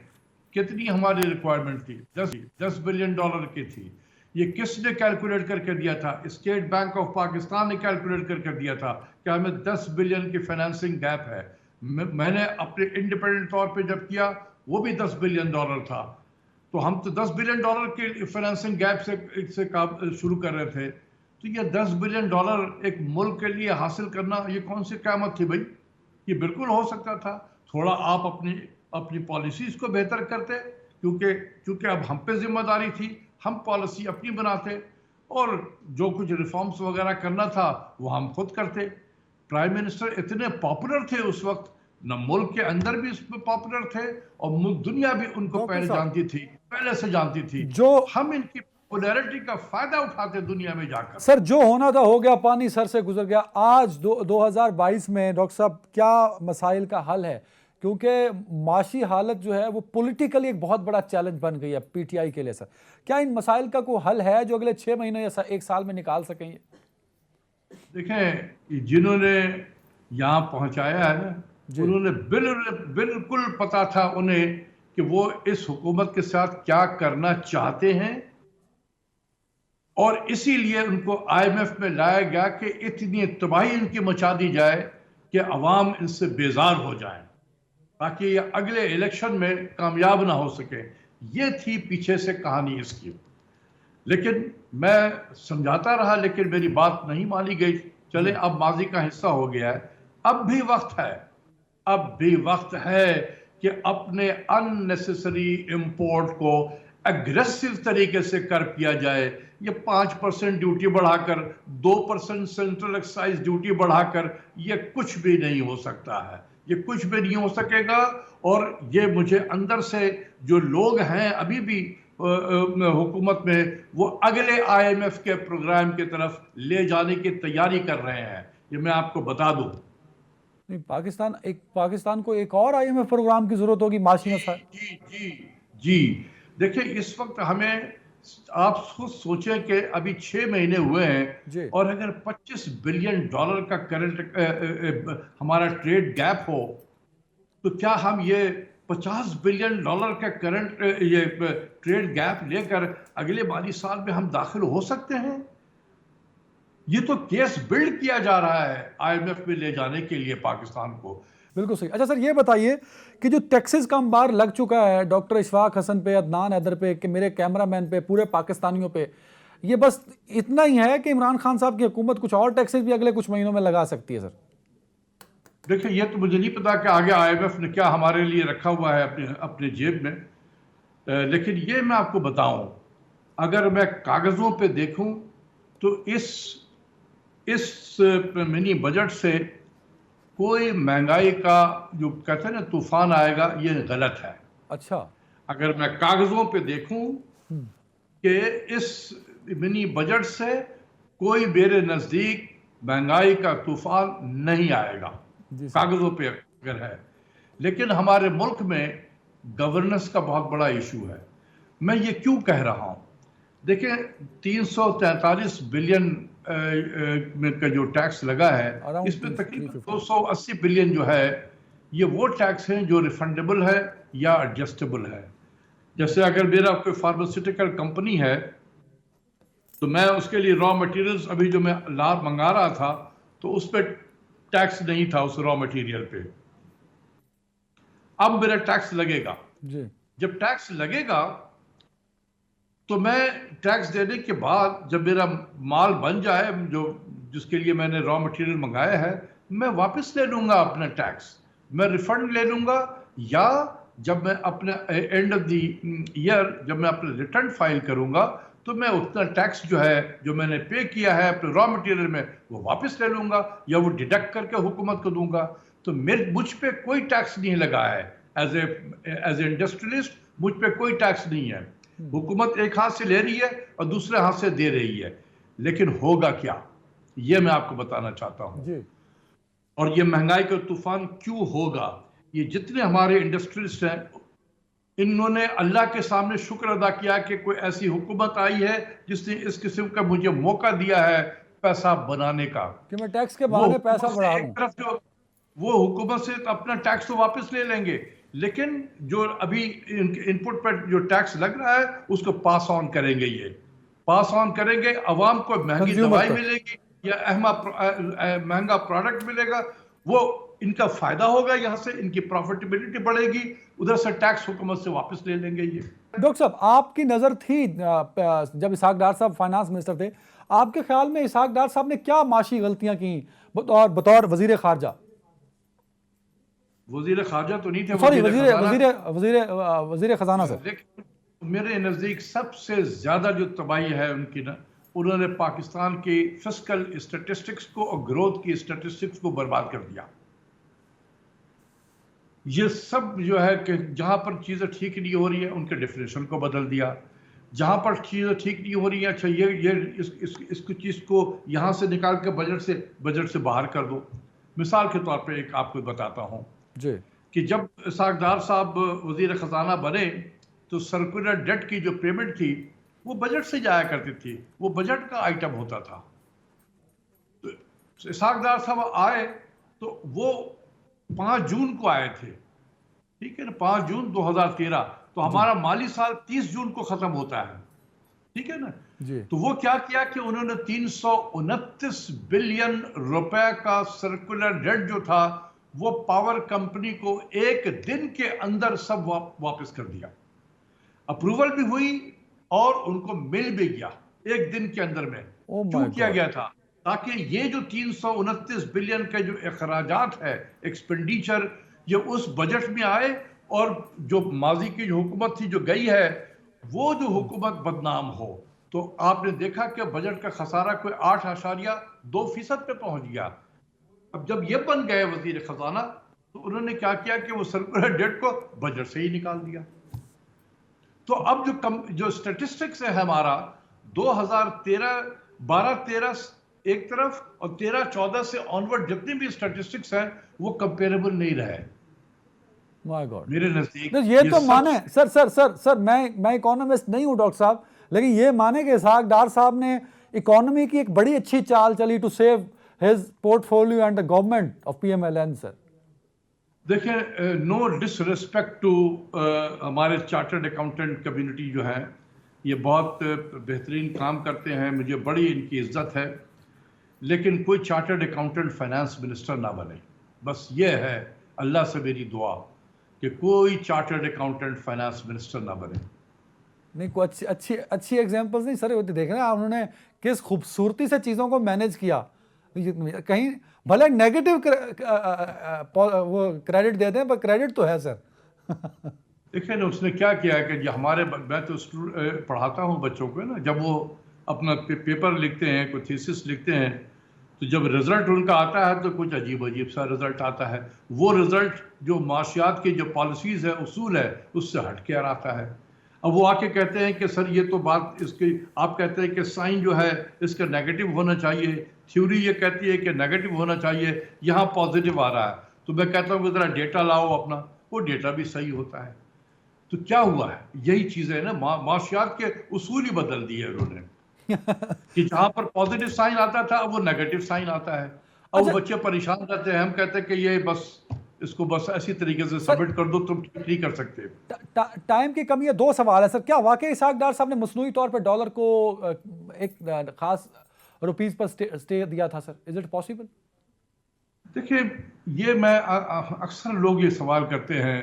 S3: کتنی ہماری ریکوائرمنٹ تھی؟ 10 بلین ڈالر کی تھی. یہ کس نے کیلکولیٹ کر کے دیا تھا؟ اسٹیٹ بینک آف پاکستان نے کیلکولیٹ کر کے دیا تھا کہ ہمیں 10 بلین کی فائنانسنگ گیپ ہے. میں نے اپنے انڈیپینڈنٹ طور پہ جب کیا وہ بھی 10 بلین ڈالر تھا. تو ہم تو 10 بلین ڈالر کی فائنانسنگ گیپ سے شروع کر رہے تھے. تو یہ 10 بلین ڈالر ایک ملک کے لیے حاصل کرنا یہ کون سی قیامت تھی بھائی؟ یہ بالکل ہو سکتا تھا. تھوڑا آپ اپنی پالیسیز کو بہتر کرتے، کیونکہ اب ہم پہ ذمہ داری تھی، ہم پالیسی اپنی بناتے، اور جو کچھ ریفارمز وغیرہ کرنا تھا وہ ہم خود کرتے. پرائم منسٹر اتنے پاپولر تھے اس وقت، نہ ملک کے اندر بھی اس پہ پاپولر تھے اور دنیا بھی ان کو پہلے جانتی تھی، پہلے سے جانتی تھی.
S1: جو
S3: ہم ان کی پاپولیرٹی کا فائدہ اٹھاتے دنیا میں جا کر.
S1: سر جو ہونا تھا ہو گیا، پانی سر سے گزر گیا. آج 2022 میں ڈاکٹر صاحب کیا مسائل کا حل ہے؟ کیونکہ معاشی حالت جو ہے وہ پولیٹیکلی ایک بہت بڑا چیلنج بن گئی ہے پی ٹی آئی کے لیے. سر کیا ان مسائل کا کوئی حل ہے جو اگلے 6 مہینے یا 1 سال میں نکال سکیں؟
S3: دیکھیں، جنہوں نے یہاں پہنچایا ہے نا، انہوں نے بالکل پتا تھا انہیں کہ وہ اس حکومت کے ساتھ کیا کرنا چاہتے ہیں، اور اسی لیے ان کو آئی ایم ایف میں لایا گیا کہ اتنی تباہی ان کی مچا دی جائے کہ عوام ان سے بیزار ہو جائیں تاکہ یہ اگلے الیکشن میں کامیاب نہ ہو سکے. یہ تھی پیچھے سے کہانی اس کی. لیکن میں سمجھاتا رہا لیکن میری بات نہیں مانی گئی. چلے اب ماضی کا حصہ ہو گیا ہے. اب بھی وقت ہے کہ اپنے ان نیسیسری امپورٹ کو اگریسو طریقے سے کیا جائے. یہ 5% ڈیوٹی بڑھا کر 2% سینٹرل ایکسائز ڈیوٹی بڑھا کر یہ کچھ بھی نہیں ہو سکتا ہے، یہ کچھ بھی نہیں ہو سکے گا. اور یہ مجھے اندر سے جو لوگ ہیں ابھی بھی حکومت میں، وہ اگلے آئی ایم ایف کے پروگرام کی طرف لے جانے کی تیاری کر رہے ہیں. یہ میں آپ کو بتا دوں.
S1: پاکستان کو ایک اور آئی ایم ایف پروگرام کی ضرورت ہوگی معاشی مسائل.
S3: جی دیکھیں، اس وقت ہمیں، آپ خود سوچیں کہ ابھی 6 مہینے ہوئے ہیں اور اگر 25 بلین ڈالر کا کرنٹ ہمارا ٹریڈ گیپ ہو تو کیا ہم یہ 50 بلین ڈالر کا کرنٹ یہ ٹریڈ گیپ لے کر اگلے مالی سال میں ہم داخل ہو سکتے ہیں؟ یہ تو کیس بلڈ کیا جا رہا ہے آئی ایم ایف میں لے جانے کے لیے پاکستان کو.
S1: بالکل صحیح. اچھا سر یہ بتائیے کہ جو ٹیکسز کا انبار لگ چکا ہے ڈاکٹر اشفاق حسن پہ، عدنان حیدر پہ، کہ میرے کیمرہ مین پہ، پورے پاکستانیوں پہ، یہ بس اتنا ہی ہے کہ عمران خان صاحب کی حکومت کچھ اور ٹیکسز بھی اگلے کچھ مہینوں میں لگا سکتی ہے؟ سر
S3: دیکھیں، یہ تو مجھے نہیں پتا کہ آگے آئی ایم ایف نے کیا ہمارے لیے رکھا ہوا ہے اپنے جیب میں، لیکن یہ میں آپ کو بتاؤں، اگر میں کاغذوں پہ دیکھوں تو اس منی بجٹ سے کوئی مہنگائی کا جو کہتے ہیں نا طوفان آئے گا، یہ غلط ہے.
S1: اچھا،
S3: اگر میں کاغذوں پہ دیکھوں کہ اس منی بجٹ سے کوئی میرے نزدیک مہنگائی کا طوفان نہیں آئے گا، کاغذوں پہ اگر ہے. لیکن ہمارے ملک میں گورننس کا بہت بڑا ایشو ہے. میں یہ کیوں کہہ رہا ہوں؟ دیکھیں، 343 بلین کا جو ٹیکس لگا ہے، اس میں تقریباً 280 بلین جو ہے یہ وہ ٹیکس ہیں جو ریفنڈیبل ہے یا ایڈجسٹیبل ہے. جیسے اگر میرا کوئی فارماسیوٹیکل کمپنی ہے تو میں اس کے لیے را مٹیریلز ابھی جو میں منگا رہا تھا تو اس پہ ٹیکس نہیں تھا، اس را مٹیریل پہ. اب میرا ٹیکس لگے گا. جب ٹیکس لگے گا تو میں ٹیکس دینے کے بعد جب میرا مال بن جائے، جس کے لیے میں نے را مٹیریل منگایا ہے، میں واپس لے لوں گا اپنا ٹیکس، میں ریفنڈ لے لوں گا. یا جب میں اپنے اینڈ آف دی ایئر جب میں اپنا ریٹرن فائل کروں گا تو میں اتنا ٹیکس جو ہے جو میں نے پے کیا ہے اپنے را مٹیریل میں وہ واپس لے لوں گا یا وہ ڈیڈکٹ کر کے حکومت کو دوں گا. تو مجھ پہ کوئی ٹیکس نہیں لگا ہے. ایز اے انڈسٹریلسٹ مجھ پہ کوئی ٹیکس نہیں ہے. حکومت ایک ہاتھ سے لے رہی ہے اور دوسرے ہاتھ سے دے رہی ہے. لیکن ہوگا کیا یہ میں آپ کو بتانا چاہتا ہوں
S1: جی
S3: اور یہ مہنگائی کا طوفان کیوں ہوگا. یہ جتنے ہمارے انڈسٹریلسٹ ہیں انہوں نے اللہ کے سامنے شکر ادا کیا کہ کوئی ایسی حکومت آئی ہے جس نے اس قسم کا مجھے موقع دیا ہے پیسا بنانے کا.
S1: کہ میں ٹیکس کے بہانے پیسہ بڑھا
S3: ایک
S1: دوں.
S3: طرف جو وہ حکومت سے اپنا ٹیکس تو واپس لے لیں گے لیکن جو ابھی ان پٹ پر جو ٹیکس لگ رہا ہے اس کو پاس آن کریں گے. یہ پاس آن کریں گے, عوام کو مہنگی دوائی ملے گی یا مہنگا پروڈکٹ ملے گا, وہ ان کا فائدہ ہوگا, یہاں سے ان کی پروفیٹیبلٹی بڑھے گی, ادھر سے ٹیکس حکومت سے واپس لے لیں گے. یہ
S1: ڈاکٹر صاحب آپ کی نظر تھی جب اسحاق ڈار صاحب فائنانس منسٹر تھے, آپ کے خیال میں اسحاق ڈار صاحب نے کیا معاشی غلطیاں کی بطور وزیر خارجہ؟
S3: وزیر خارجہ تو نہیں تھے,
S1: سوری وزیر خزانہ سر.
S3: لیکن میرے نزدیک سب سے زیادہ جو تباہی ہے ان کی نا, انہوں نے پاکستان کی فسکل اسٹیٹسٹکس کو اور گروتھ کی اسٹیٹسٹکس کو برباد کر دیا. یہ سب جو ہے کہ جہاں پر چیزیں ٹھیک نہیں ہو رہی ہیں ان کے ڈیفینیشن کو بدل دیا, جہاں پر چیزیں ٹھیک نہیں ہو رہی ہیں اچھا یہ اس چیز کو یہاں سے نکال کے بجٹ سے باہر کر دو. مثال کے طور پہ ایک آپ کو بتاتا ہوں
S1: جی
S3: کہ جب اسحاق ڈار صاحب وزیر خزانہ بنے تو سرکولر ڈیٹ کی جو پیمنٹ تھی وہ بجٹ سے جایا کرتی تھی, وہ بجٹ کا آئٹم ہوتا تھا. تو اسحاق ڈار صاحب آئے تو وہ 5 جون کو آئے تھے, ٹھیک ہے نا, 5 جون 2013, تو ہمارا مالی سال 30 جون کو ختم ہوتا ہے, ٹھیک ہے نا. تو وہ کیا کہ انہوں نے 329 بلین روپے کا سرکولر ڈیٹ جو تھا وہ پاور کمپنی کو ایک دن کے اندر سب واپس کر دیا. اپروول بھی ہوئی اور ان کو مل بھی گیا ایک دن کے اندر میں. کیوں کیا گیا تھا؟ تاکہ یہ جو 329 بلین کے جو اخراجات ہے ایکسپینڈیچر یہ اس بجٹ میں آئے, اور جو ماضی کی جو حکومت تھی جو گئی ہے وہ جو حکومت بدنام ہو. تو آپ نے دیکھا کہ بجٹ کا خسارہ کوئی 8.2% پہ پہنچ گیا. اب جب یہ بن گئے وزیر خزانہ تو انہوں نے کیا کہ وہ سرکولر ڈیٹ کو بجٹ سے ہی نکال دیا. تو اب جو سٹیٹسٹکس ہے ہمارا 2013 ایک طرف اور 13-14 سے آنورڈ جتنے بھی سٹیٹسٹکس ہیں وہ کمپیریبل نہیں رہے میرے نزدیک.
S1: یہ تو مانے سر میں اکانومسٹ نہیں ہوں ڈاکٹر صاحب, لیکن یہ مانے کہ اسحاق ڈار صاحب نے اکانومی کی ایک بڑی اچھی چال چلی to save his portfolio and the government of PMLN sir.
S3: دیکھیں نو ڈس ریسپیکٹ ٹو ہمارے چارٹرڈ اکاؤنٹنٹ کمیونٹی جو ہے یہ بہت بہترین کام کرتے ہیں, مجھے بڑی ان کی عزت ہے, لیکن کوئی چارٹرڈ اکاؤنٹنٹ فائنانس منسٹر نہ بنے. بس یہ ہے اللہ سے میری دعا کہ کوئی چارٹرڈ اکاؤنٹنٹ فائنانس منسٹر نہ بنے.
S1: نہیں کوئی اچھی ایگزامپلز نہیں سر ہوتی, دیکھ رہے ہیں انہوں نے کس خوبصورتی سے چیزوں کو مینیج کیا. کہیں بھلے نیگیٹو وہ کریڈٹ دیتے ہیں پر کریڈٹ تو ہے سر.
S3: دیکھیں نا اس نے کیا کیا کہ ہمارے میں تو پڑھاتا ہوں بچوں کو نا, جب وہ اپنا پیپر لکھتے ہیں کوئی تھیسس لکھتے ہیں تو جب رزلٹ ان کا آتا ہے تو کچھ عجیب سا رزلٹ آتا ہے. وہ رزلٹ جو معاشیات کی جو پالیسیز ہے اصول ہے اس سے ہٹ کے آتا ہے. اب وہ آ کے کہتے ہیں کہ سر یہ تو بات اس کی آپ کہتے ہیں کہ سائن جو ہے اس کا نیگیٹو ہونا چاہیے, تھیوری یہ کہتی ہے کہ نیگیٹو ہونا چاہیے, یہاں پازیٹیو آ رہا ہے. تو میں کہتا ہوں کہ ذرا ڈیٹا لاؤ اپنا, وہ ڈیٹا بھی صحیح ہوتا ہے. تو کیا ہوا ہے یہی چیزیں نا, معاشیات کے اصول ہی بدل دیے انہوں نے کہ جہاں پر پازیٹیو سائن آتا تھا اب وہ نیگیٹو سائن آتا ہے. اب وہ بچے پریشان رہتے ہیں, ہم کہتے ہیں کہ یہ بس اس کو بس ایسی طریقے سے سبمٹ کر دو, تم ٹھیک نہیں کر سکتے.
S1: ٹائم کی کمی ہے, 2 سوال ہے سر. کیا واقعی اسحاق ڈار صاحب نے مصنوعی طور پہ ڈالر کو ایک خاص روپیز پر سٹے دیا تھا سر؟ Is it possible?
S3: دیکھیں یہ میں اکثر لوگ یہ سوال کرتے ہیں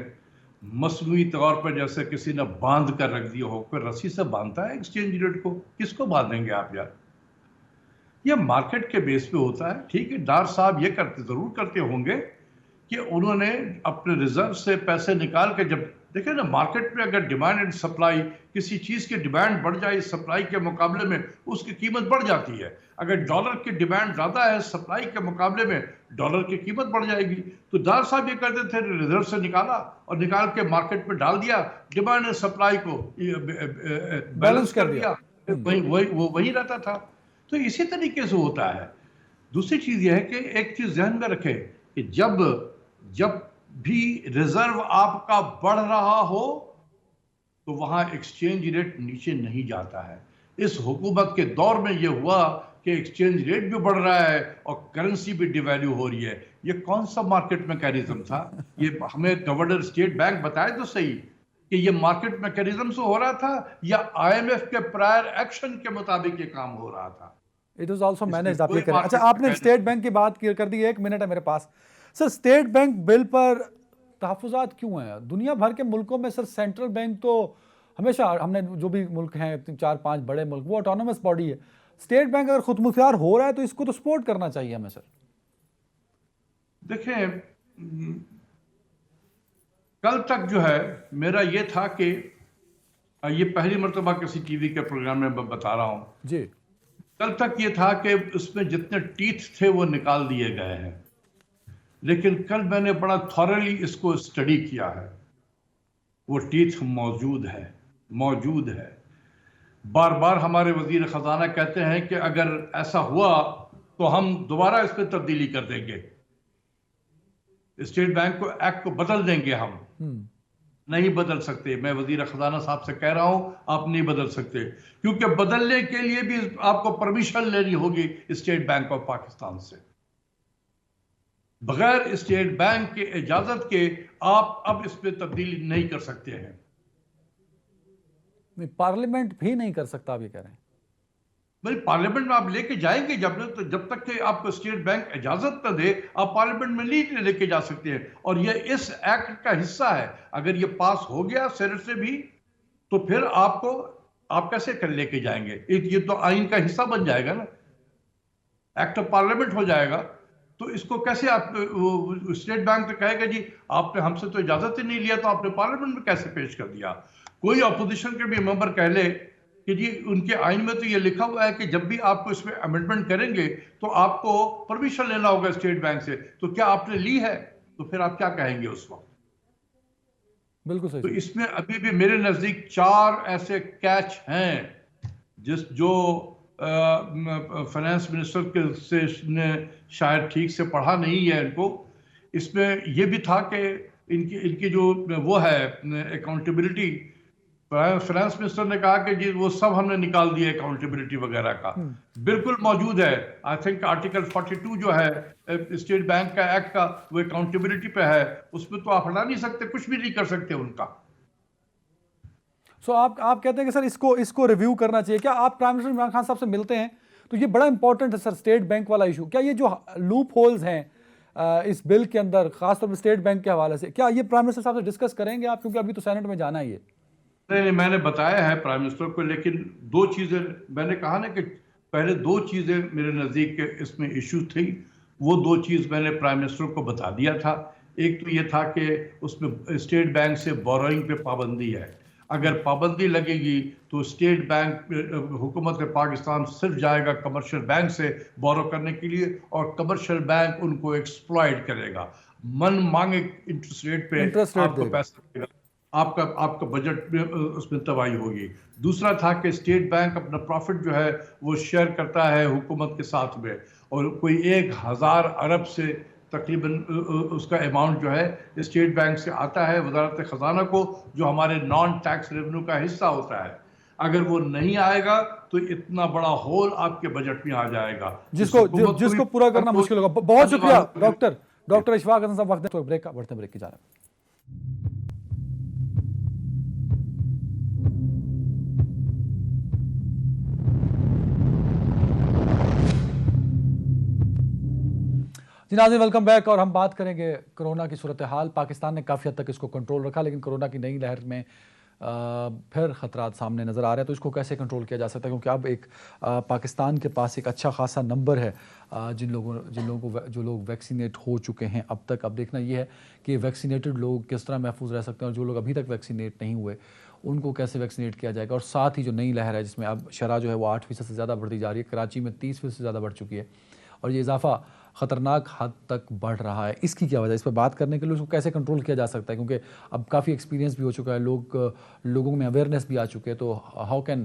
S3: مصنوعی طور پر جیسے کسی نے باندھ کر رکھ دیا ہو, کوئی رسی سے باندھتا ہے ایکسچینج ریٹ کو, کس کو باندھیں گے آپ یار؟ یہ مارکیٹ کے بیس پہ ہوتا ہے. ٹھیک ہے ڈار صاحب یہ ضرور کرتے ہوں گے کہ انہوں نے اپنے ریزرو سے پیسے نکال کے, جب دیکھیں نا مارکیٹ میں اگر ڈیمانڈ اینڈ سپلائی, کسی چیز کی ڈیمانڈ بڑھ جائے سپلائی کے مقابلے میں اس کی قیمت بڑھ جاتی ہے. اگر ڈالر کی ڈیمانڈ زیادہ ہے سپلائی کے مقابلے میں ڈالر کی قیمت بڑھ جائے گی. تو ڈار صاحب یہ کرتے تھے ریزرو سے نکالا اور نکال کے مارکیٹ میں ڈال دیا, ڈیمانڈ اینڈ سپلائی کو بیلنس کر دیا, وہی رہتا تھا. تو اسی طریقے سے ہوتا ہے. دوسری چیز یہ ہے کہ ایک چیز ذہن میں رکھے کہ جب بھی ریزرو آپ کا بڑھ رہا ہو تو وہاں ایکسچینج ریٹ نیچے نہیں جاتا ہے. اس حکومت کے دور میں یہ ہوا کہ ایکسچینج ریٹ بھی بڑھ رہا ہے اور کرنسی بھی ڈی ویلیو ہو رہی ہے. یہ کون سا مارکیٹ میکینزم تھا؟ یہ ہمیں گورنر اسٹیٹ بینک بتائے تو صحیح کہ یہ مارکیٹ میکینزم سے ہو رہا تھا یا آئی ایم ایف کے پرائر ایکشن کے مطابق یہ کام ہو رہا تھا.
S1: It was also managed. آپ یہ کریں. اچھا آپ نے اسٹیٹ بینک کی بات کر دی, 1 منٹ ہے میرے پاس. سر اسٹیٹ بینک بل پر تحفظات کیوں ہیں دنیا بھر کے ملکوں میں؟ سر سینٹرل بینک تو ہمیشہ, ہم نے جو بھی ملک ہیں 4-5 بڑے ملک, وہ آٹونومس باڈی ہے. اسٹیٹ بینک اگر خود مختار ہو رہا ہے تو اس کو تو سپورٹ کرنا چاہیے ہمیں. سر
S3: دیکھیں, کل تک جو ہے میرا یہ تھا کہ یہ پہلی مرتبہ کسی ٹی وی کے پروگرام میں بتا رہا ہوں
S1: جی,
S3: کل تک یہ تھا کہ اس میں جتنے ٹیتھ تھے وہ نکال دیے گئے ہیں, لیکن کل میں نے بڑا تھورلی اس کو اسٹڈی کیا ہے. وہ ٹیتھ موجود ہے. بار بار ہمارے وزیر خزانہ کہتے ہیں کہ اگر ایسا ہوا تو ہم دوبارہ اس پہ تبدیلی کر دیں گے, اسٹیٹ بینک کو ایکٹ کو بدل دیں گے. ہم نہیں بدل سکتے. میں وزیر خزانہ صاحب سے کہہ رہا ہوں آپ نہیں بدل سکتے, کیونکہ بدلنے کے لیے بھی آپ کو پرمیشن لینی ہوگی اسٹیٹ بینک آف پاکستان سے. بغیر اسٹیٹ بینک کے اجازت کے آپ اب اس پہ تبدیلی نہیں کر سکتے ہیں.
S1: پارلیمنٹ بھی نہیں کر سکتا, آپ یہ کہہ رہے ہیں؟
S3: بھائی پارلیمنٹ میں آپ لے کے جائیں گے جب تک کہ آپ کو اسٹیٹ بینک اجازت نہ دے آپ پارلیمنٹ میں نہیں لے کے جا سکتے ہیں. اور یہ اس ایکٹ کا حصہ ہے. اگر یہ پاس ہو گیا سینٹ سے بھی تو پھر آپ کیسے لے کے جائیں گے؟ یہ تو آئین کا حصہ بن جائے گا نا, ایکٹ آف پارلیمنٹ ہو جائے گا. تو اس کو کیسے آپ اسٹیٹ بینک تو کہے گا جی آپ نے ہم سے تو اجازت ہی نہیں لیا تو آپ نے پارلیمنٹ میں کیسے پیش کر دیا؟ کوئی اپوزیشن کے بھی ممبر کہہ لے کہ جی ان کے آئین میں تو یہ لکھا ہوا ہے کہ جب بھی آپ کو اس میں امینڈمنٹ کریں گے تو آپ کو پرمیشن لینا ہوگا اسٹیٹ بینک سے, تو کیا آپ نے لی ہے؟ تو پھر آپ کیا کہیں گے اس وقت؟
S1: بالکل صحیح.
S3: تو اس میں ابھی بھی میرے نزدیک 4 ایسے کیچ ہیں جو فائنانس منسٹر سے نے شاید ٹھیک سے پڑھا نہیں ہے ان کو. اس میں یہ بھی تھا کہ ان کی جو وہ ہے اکاؤنٹیبلٹی, فائنانس منسٹر نے کہا کہ جی وہ سب ہم نے نکال دیا اکاؤنٹیبلٹی وغیرہ کا. بالکل موجود ہے. آئی تھنک آرٹیکل 42 جو ہے اسٹیٹ بینک کا ایکٹ کا وہ اکاؤنٹیبلٹی پہ ہے. اس پہ تو آپ ہٹا نہیں سکتے, کچھ بھی نہیں کر سکتے ان کا.
S1: سو آپ کہتے ہیں کہ سر اس کو ریویو کرنا چاہیے. کیا آپ پرائم منسٹر عمران خان صاحب سے ملتے ہیں تو یہ بڑا امپورٹنٹ ہے سر اسٹیٹ بینک والا ایشو. کیا یہ جو لوپ ہولز ہیں اس بل کے اندر خاص طور پہ اسٹیٹ بینک کے حوالے سے, کیا یہ پرائم منسٹر صاحب سے ڈسکس کریں گے آپ, کیونکہ ابھی تو سینٹ میں جانا ہی ہے؟
S3: نہیں, میں نے بتایا ہے پرائم منسٹر کو, لیکن 2 چیزیں میں نے کہا نا کہ پہلے 2 چیزیں میرے نزدیک کے اس میں ایشو تھی. وہ 2 چیز میں نے پرائم منسٹر کو بتا دیا تھا. ایک تو یہ تھا کہ اس میں اسٹیٹ بینک سے بورائنگ پہ پابندی ہے. اگر پابندی لگے گی تو اسٹیٹ بینک حکومت پاکستان صرف جائے گا کمرشل بینک سے بورو کرنے کے لیے, اور کمرشل بینک ان کو ایکسپلائٹ کرے گا. من مانگے انٹرسٹ ریٹ پہ آپ کو پیسہ دے گا. آپ کا بجٹ میں اس میں تباہی ہوگی. دوسرا تھا کہ اسٹیٹ بینک اپنا پروفٹ جو ہے وہ شیئر کرتا ہے حکومت کے ساتھ میں, اور کوئی 1000 ارب سے تقریباً اس کا اماؤنٹ جو ہے اسٹیٹ بینک سے آتا ہے وزارت خزانہ کو, جو ہمارے نان ٹیکس ریونیو کا حصہ ہوتا ہے. اگر وہ نہیں آئے گا تو اتنا بڑا ہول آپ کے بجٹ میں آ جائے گا
S1: جس کو پورا کرنا مشکل ہوگا. بہت شکریہ ڈاکٹر اشفاق حسن صاحب. وقت بریک کی جا رہا ہے. جی ناظرین, ویلکم بیک. اور ہم بات کریں گے کرونا کی صورتحال. پاکستان نے کافی حد تک اس کو کنٹرول رکھا, لیکن کرونا کی نئی لہر میں پھر خطرات سامنے نظر آ رہے ہیں. تو اس کو کیسے کنٹرول کیا جا سکتا ہے, کیونکہ اب ایک پاکستان کے پاس ایک اچھا خاصا نمبر ہے جو لوگ ویکسینیٹ ہو چکے ہیں اب تک. اب دیکھنا یہ ہے کہ ویکسینیٹڈ لوگ کس طرح محفوظ رہ سکتے ہیں, اور جو لوگ ابھی تک ویکسینیٹ نہیں ہوئے ان کو کیسے ویکسینیٹ کیا جائے گا. اور ساتھ ہی جو نئی لہر ہے جس میں اب شرح جو ہے وہ 8% سے زیادہ بڑھتی جا رہی ہے, کراچی میں 30% سے زیادہ بڑھ چکی ہے, اور یہ اضافہ خطرناک حد تک بڑھ رہا ہے. اس کی کیا وجہ ہے؟ اس پہ بات کرنے کے لیے اس کو کیسے کنٹرول کیا جا سکتا ہے, کیونکہ اب کافی ایکسپیرینس بھی ہو چکا ہے, لوگوں میں اویئرنیس بھی آ چکے ہے. تو ہاؤ کین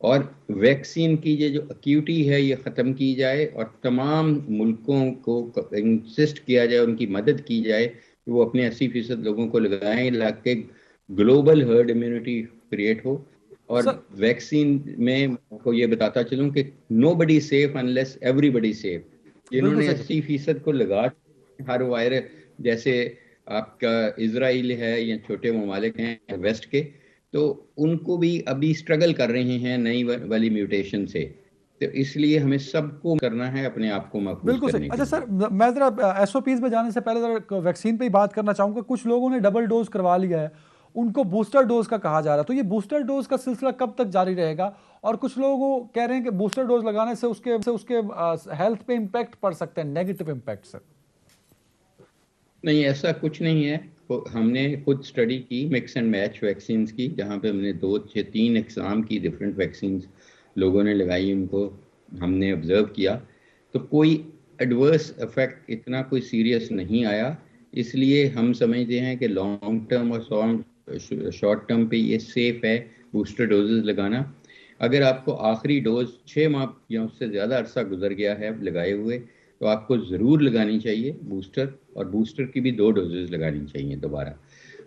S4: اور ویکسین کی یہ جو ایکیوٹی ہے یہ ختم کی جائے اور تمام ملکوں کو انسسٹ کیا جائے، ان کی مدد کی جائے کہ وہ اپنے 80% لوگوں کو لگائیں تاکہ گلوبل ہرڈ امیونٹی کریٹ ہو. اور ویکسین میں آپ کو یہ بتاتا چلوں کہ نو بڈی سیف انلیس ایوری بڈی سیف. جنہوں نے 80% کو لگا ہر وائرس، جیسے آپ کا اسرائیل ہے یا چھوٹے ممالک ہیں ویسٹ کے، تو ان کو بھی ابھی اسٹرگل کر رہے ہیں نئی والی میوٹیشن سے. تو اس لیے ہمیں سب کو کرنا ہے اپنے آپ کو محفوظ
S1: بالکل
S4: کرنے
S1: صحیح.
S4: کے
S1: اچھا
S4: لیے.
S1: سر، میں ذرا ایس او پیز میں جانے سے پہلے ذرا ویکسین پہ ہی بات کرنا چاہوں گا. کچھ لوگوں نے ڈبل ڈوز کروا لیا ہے، ان کو بوسٹر ڈوز کا کہا جا رہا ہے، تو یہ بوسٹر ڈوز کا سلسلہ کب تک جاری رہے گا؟ اور کچھ لوگ کہہ رہے ہیں کہ بوسٹر ڈوز لگانے سے اس کے ہیلتھ پہ امپیکٹ پڑ سکتے ہیں، نیگیٹو امپیکٹ. سر
S4: نہیں، ایسا کچھ نہیں ہے. ہم نے خود اسٹڈی کی مکس اینڈ میچ ویکسینز کی، جہاں پہ ہم نے 3 اقسام کی ڈفرینٹ ویکسینز لوگوں نے لگائی، ان کو ہم نے آبزرو کیا، تو کوئی ایڈورس افیکٹ اتنا کوئی سیریس نہیں آیا. اس لیے ہم سمجھتے ہیں کہ لانگ ٹرم اور شارٹ ٹرم پہ یہ سیف ہے بوسٹر ڈوزز لگانا. اگر آپ کو آخری ڈوز 6 ماہ یا اس سے زیادہ عرصہ گزر گیا ہے لگائے ہوئے، تو آپ کو ضرور لگانی چاہیے بوسٹر، اور بوسٹر کی بھی 2 ڈوزز لگانی چاہیے دوبارہ.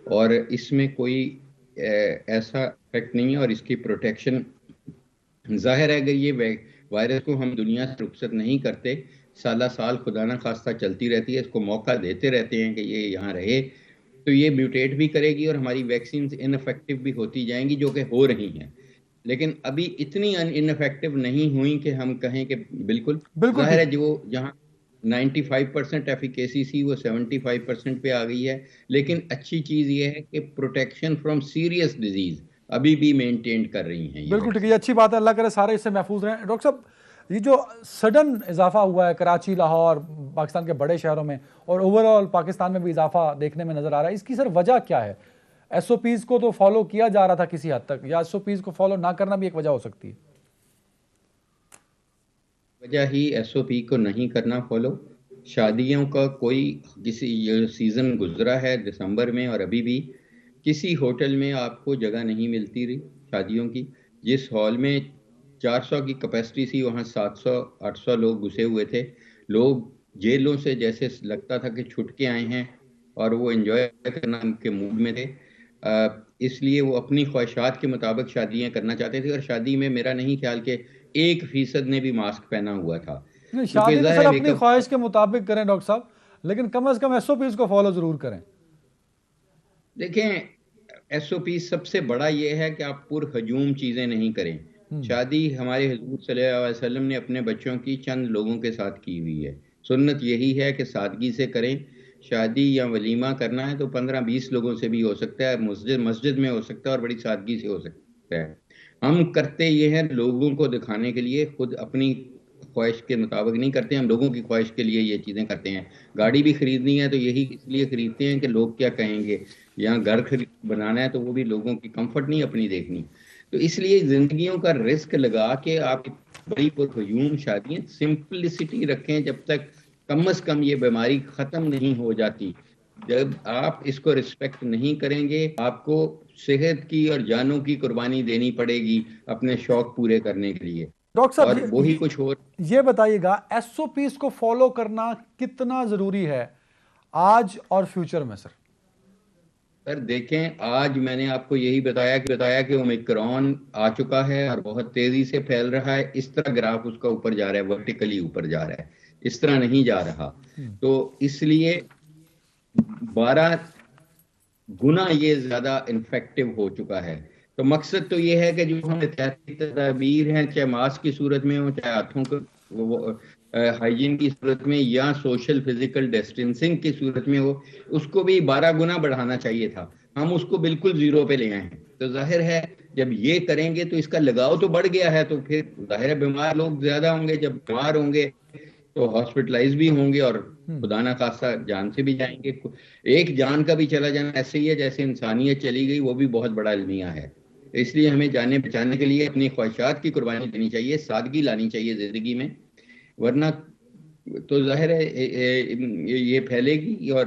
S4: اور اس میں کوئی ایسا افیکٹ نہیں ہے، اور اس کی پروٹیکشن ظاہر ہے اگر یہ وائرس کو ہم دنیا سے رخصت نہیں کرتے، سالہ سال خدا نہ خواستہ چلتی رہتی ہے، اس کو موقع دیتے رہتے ہیں کہ یہ یہاں رہے، تو یہ میوٹیٹ بھی کرے گی اور ہماری ویکسینز ان افیکٹو بھی ہوتی جائیں گی، جو کہ ہو رہی ہیں. لیکن ابھی اتنی ان افیکٹو نہیں ہوئی کہ ہم کہیں کہ بالکل. ظاہر ہے جو جہاں 95% ایفیکیسی سی وہ 75% پہ آ گئی ہے، لیکن اچھی چیز یہ ہے کہ پروٹیکشن فرام سیریس ڈیزیز ابھی بھی مینٹین کر رہی ہیں.
S1: بالکل ٹھیک ہے، یہ اچھی بات ہے، اللہ کرے سارے اس سے محفوظ رہیں. ڈاکٹر صاحب، یہ جو سڈن اضافہ ہوا ہے کراچی، لاہور، پاکستان کے بڑے شہروں میں، اور اوور آل پاکستان میں بھی اضافہ دیکھنے میں نظر آ رہا ہے، اس کی سر وجہ کیا ہے؟ ایس او پیز کو تو فالو کیا جا رہا تھا کسی حد تک، یا ایس او پیز کو فالو نہ کرنا بھی ایک وجہ ہو سکتی ہے؟
S4: وجہ ہی ایس او پی کو نہیں کرنا فالو. شادیوں کا کوئی کسی سیزن گزرا ہے دسمبر میں، اور ابھی بھی کسی ہوٹل میں آپ کو جگہ نہیں ملتی رہی شادیوں کی. جس ہال میں 400 کی کیپیسٹی تھی، وہاں 700-800 لوگ گھسے ہوئے تھے. لوگ جیلوں سے جیسے لگتا تھا کہ چھٹ کے آئے ہیں، اور وہ انجوائے کرنا کے موڈ میں تھے. اس لیے وہ اپنی خواہشات کے مطابق شادیاں کرنا چاہتے تھے. اور شادی میں میرا نہیں خیال کہ 1% نے بھی ماسک پہنا ہوا تھا.
S1: شادی تو سر اپنی خواہش کے مطابق کریں ڈاکٹر صاحب، لیکن کم از کم ایس او پیز کو فالو ضرور کریں.
S4: دیکھیں، ایس او پی سب سے بڑا یہ ہے کہ آپ پر ہجوم چیزیں نہیں کریں. شادی ہمارے حضور صلی اللہ علیہ وسلم نے اپنے بچوں کی چند لوگوں کے ساتھ کی ہوئی ہے. سنت یہی ہے کہ سادگی سے کریں. شادی یا ولیمہ کرنا ہے تو 15-20 لوگوں سے بھی ہو سکتا ہے، مسجد میں ہو سکتا ہے، اور بڑی سادگی سے ہو سکتا ہے. ہم کرتے یہ ہیں لوگوں کو دکھانے کے لیے، خود اپنی خواہش کے مطابق نہیں کرتے. ہم لوگوں کی خواہش کے لیے یہ چیزیں کرتے ہیں. گاڑی بھی خریدنی ہے تو یہی اس لیے خریدتے ہیں کہ لوگ کیا کہیں گے. یہاں گھر بنانا ہے تو وہ بھی لوگوں کی کمفرٹ نہیں اپنی دیکھنی. تو اس لیے زندگیوں کا رسک لگا کے آپ بڑی پرہجوم شادیاں سمپلسٹی رکھیں جب تک کم از کم یہ بیماری ختم نہیں ہو جاتی. جب آپ اس کو رسپیکٹ نہیں کریں گے، آپ کو صحت کی اور جانوں کی قربانی دینی پڑے گی اپنے شوق پورے کرنے کے لیے.
S1: ڈاکٹر
S4: اور
S1: صاحب
S4: وہی کچھ اور
S1: یہ بتائیے گا، ایس او پیز کو فالو کرنا کتنا ضروری ہے آج اور فیوچر میں؟ سر
S4: دیکھیں، آج میں نے آپ کو یہی بتایا کہ اومیکرون آ چکا ہے اور بہت تیزی سے پھیل رہا ہے. اس طرح گراف اس کا اوپر جا رہا ہے، ورٹیکلی اوپر جا رہا ہے، اس طرح نہیں جا رہا. تو اس لیے 12 گنا یہ زیادہ انفیکٹو ہو چکا ہے. تو مقصد تو یہ ہے کہ جو ہم احتیاطی تدابیر ہیں، چاہے ماسک کی صورت میں ہو، چاہے ہاتھوں کو ہائیجین کی صورت میں، یا سوشل فزیکل ڈسٹینسنگ کی صورت میں ہو، اس کو بھی 12 گنا بڑھانا چاہیے تھا. ہم اس کو بالکل 0 پہ لے آئے ہیں. تو ظاہر ہے جب یہ کریں گے تو اس کا لگاؤ تو بڑھ گیا ہے، تو پھر ظاہر ہے بیمار لوگ زیادہ ہوں گے. جب بیمار ہوں گے تو ہاسپٹلائز بھی ہوں گے، اور خدا نہ خواستہ جان سے بھی جائیں گے. ایک جان کا بھی چلا جانا ایسے ہی ہے جیسے انسانیت چلی گئی، وہ بھی بہت بڑا المیہ ہے. اس لیے ہمیں جانیں بچانے کے لیے اپنی خواہشات کی قربانی دینی چاہیے، سادگی لانی چاہیے زندگی میں، ورنہ تو ظاہر ہے یہ پھیلے گی، اور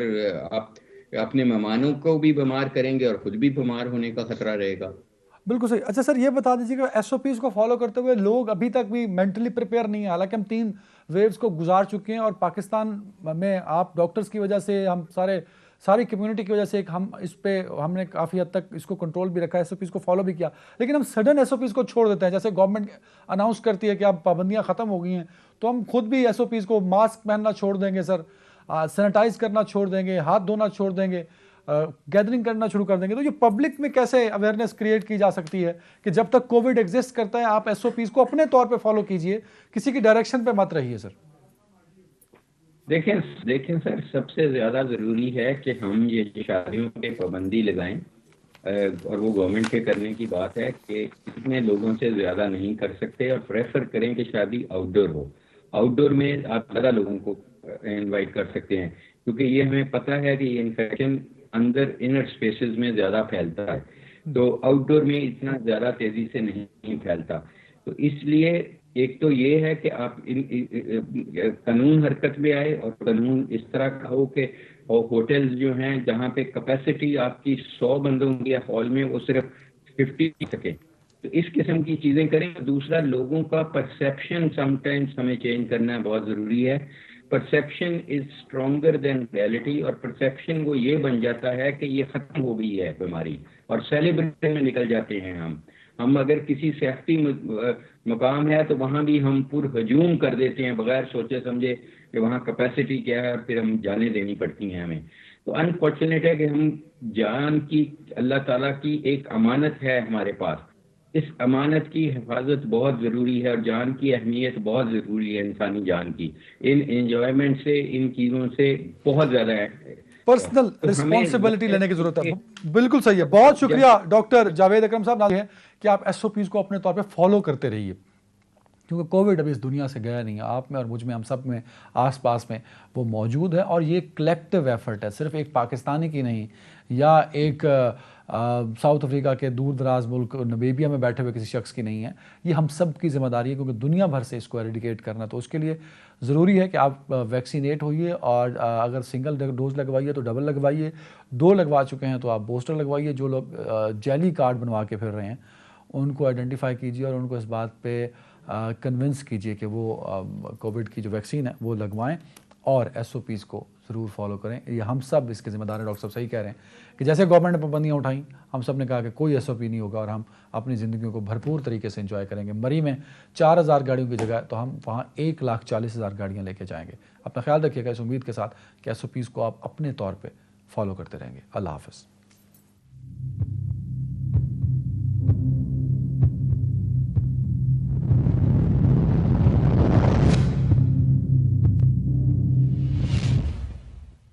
S4: آپ اپنے مہمانوں کو بھی بیمار کریں گے اور خود بھی بیمار ہونے کا خطرہ رہے گا.
S1: بالکل صحیح. اچھا سر، یہ بتا دیجیے کہ ایس او پیز کو فالو کرتے ہوئے لوگ ابھی تک بھی مینٹلی پریپیئر نہیں ہیں، حالانکہ ہم 3 ویوز کو گزار چکے ہیں، اور پاکستان میں آپ ڈاکٹرز کی وجہ سے، ہم ساری کمیونٹی کی وجہ سے ہم نے کافی حد تک اس کو کنٹرول بھی رکھا ہے، ایس او پیز کو فالو بھی کیا، لیکن ہم سڈن ایس او پیز کو چھوڑ دیتے ہیں. جیسے گورنمنٹ اناؤنس کرتی ہے کہ اب پابندیاں ختم ہو گئی ہیں، تو ہم خود بھی ایس او پیز کو، ماسک پہننا چھوڑ دیں گے سر، سینیٹائز کرنا چھوڑ دیں گے، ہاتھ دھونا چھوڑ دیں گے، گیدرنگ کرنا شروع کر دیں گے. تو یہ پبلک میں کیسے اویئرنیس کریٹ کی جا سکتی ہے کہ جب تک کووڈ ایگزسٹ کرتا ہے آپ ایس او پیز کو اپنے طور پہ فالو کیجئے، کسی کی ڈائریکشن پہ مت رہیے سر؟
S4: دیکھیں سر، سب سے زیادہ ضروری ہے کہ ہم یہ شادیوں پہ پابندی لگائیں، اور وہ گورنمنٹ کے کرنے کی بات ہے کہ اتنے لوگوں سے زیادہ نہیں کر سکتے، اور پریفر کریں کہ شادی آؤٹ ڈور ہو. آؤٹ ڈور میں آپ زیادہ لوگوں کو انوائٹ کر سکتے ہیں، کیونکہ یہ ہمیں پتہ ہے کہ یہ انفیکشن اندر انر اسپیسز میں زیادہ پھیلتا ہے، تو آؤٹ ڈور میں اتنا زیادہ تیزی سے نہیں پھیلتا. تو اس لیے ایک تو یہ ہے کہ آپ قانون حرکت میں آئے، اور قانون اس طرح کا ہو کہ ہوٹل جو ہیں جہاں پہ کیپیسٹی آپ کی 100 بندوں کی ہال میں وہ صرف 50 سکے، تو اس قسم کی چیزیں کریں. دوسرا، لوگوں کا پرسیپشن سم ٹائمز ہمیں چینج کرنا بہت ضروری ہے. پرسیپشن از اسٹرانگر دین ریئلٹی، اور پرسیپشن وہ یہ بن جاتا ہے کہ یہ ختم ہو گئی ہے بیماری، اور سیلیبریشن میں نکل جاتے ہیں ہم اگر کسی صحتی مقام ہے تو وہاں بھی ہم پر ہجوم کر دیتے ہیں بغیر سوچے سمجھے کہ وہاں کیپیسٹی کیا ہے، اور پھر ہم جانیں دینی پڑتی ہیں ہمیں. تو انفارچونیٹ ہے کہ ہم جان کی، اللہ تعالیٰ کی ایک امانت ہے ہمارے پاس، اس امانت کی حفاظت بہت ضروری ہے، اور جان کی اہمیت بہت ضروری ہے، انسانی جان کی. ان انجوائمنٹ سے، ان چیزوں سے بہت زیادہ ہے،
S1: پرسنل رسپانسبلٹی لینے کی ضرورت ہے. بالکل صحیح ہے. بہت شکریہ ڈاکٹر جاوید اکرم صاحب ہے کہ آپ ایس او پیز کو اپنے طور پہ فالو کرتے رہیے، کیونکہ کووڈ ابھی اس دنیا سے گیا نہیں ہے. آپ میں اور مجھ میں، ہم سب میں، آس پاس میں وہ موجود ہے، اور یہ کلیکٹیو ایفرٹ ہے، صرف ایک پاکستانی کی نہیں، یا ایک ساؤتھ افریقہ کے دور دراز ملک نمیبیا میں بیٹھے ہوئے کسی شخص کی نہیں ہے. یہ ہم سب کی ذمہ داری ہے، کیونکہ دنیا بھر سے اس کو ایریڈیکیٹ کرنا. تو اس کے لیے ضروری ہے کہ آپ ویکسینیٹ ہوئیے، اور اگر سنگل ڈوز لگوائیے تو ڈبل لگوائیے، 2 لگوا چکے ہیں تو آپ بوسٹر لگوائیے. جو لوگ جیلی کارڈ بنوا کے پھر رہے ہیں ان کو آئیڈینٹیفائی کیجیے، اور ان کو اس بات پہ کنونس کیجیے کہ وہ کووڈ کی جو ویکسین ہے وہ لگوائیں، اور ایس او پیز کو ضرور فالو کریں. یہ ہم سب اس کے ذمہ دار ہیں. ڈاکٹر صاحب صحیح کہہ رہے ہیں کہ جیسے گورنمنٹ نے پابندیاں اٹھائیں، ہم سب نے کہا کہ کوئی ایس او پی نہیں ہوگا، اور ہم اپنی زندگیوں کو بھرپور طریقے سے انجوائے کریں گے. مری میں 4000 گاڑیوں کی جگہ تو ہم وہاں 1,40,000 گاڑیاں لے کے جائیں گے. اپنا خیال رکھیے گا اس امید کے ساتھ کہ ایس او پیز کو آپ اپنے طور پہ فالو کرتے رہیں گے. اللہ حافظ.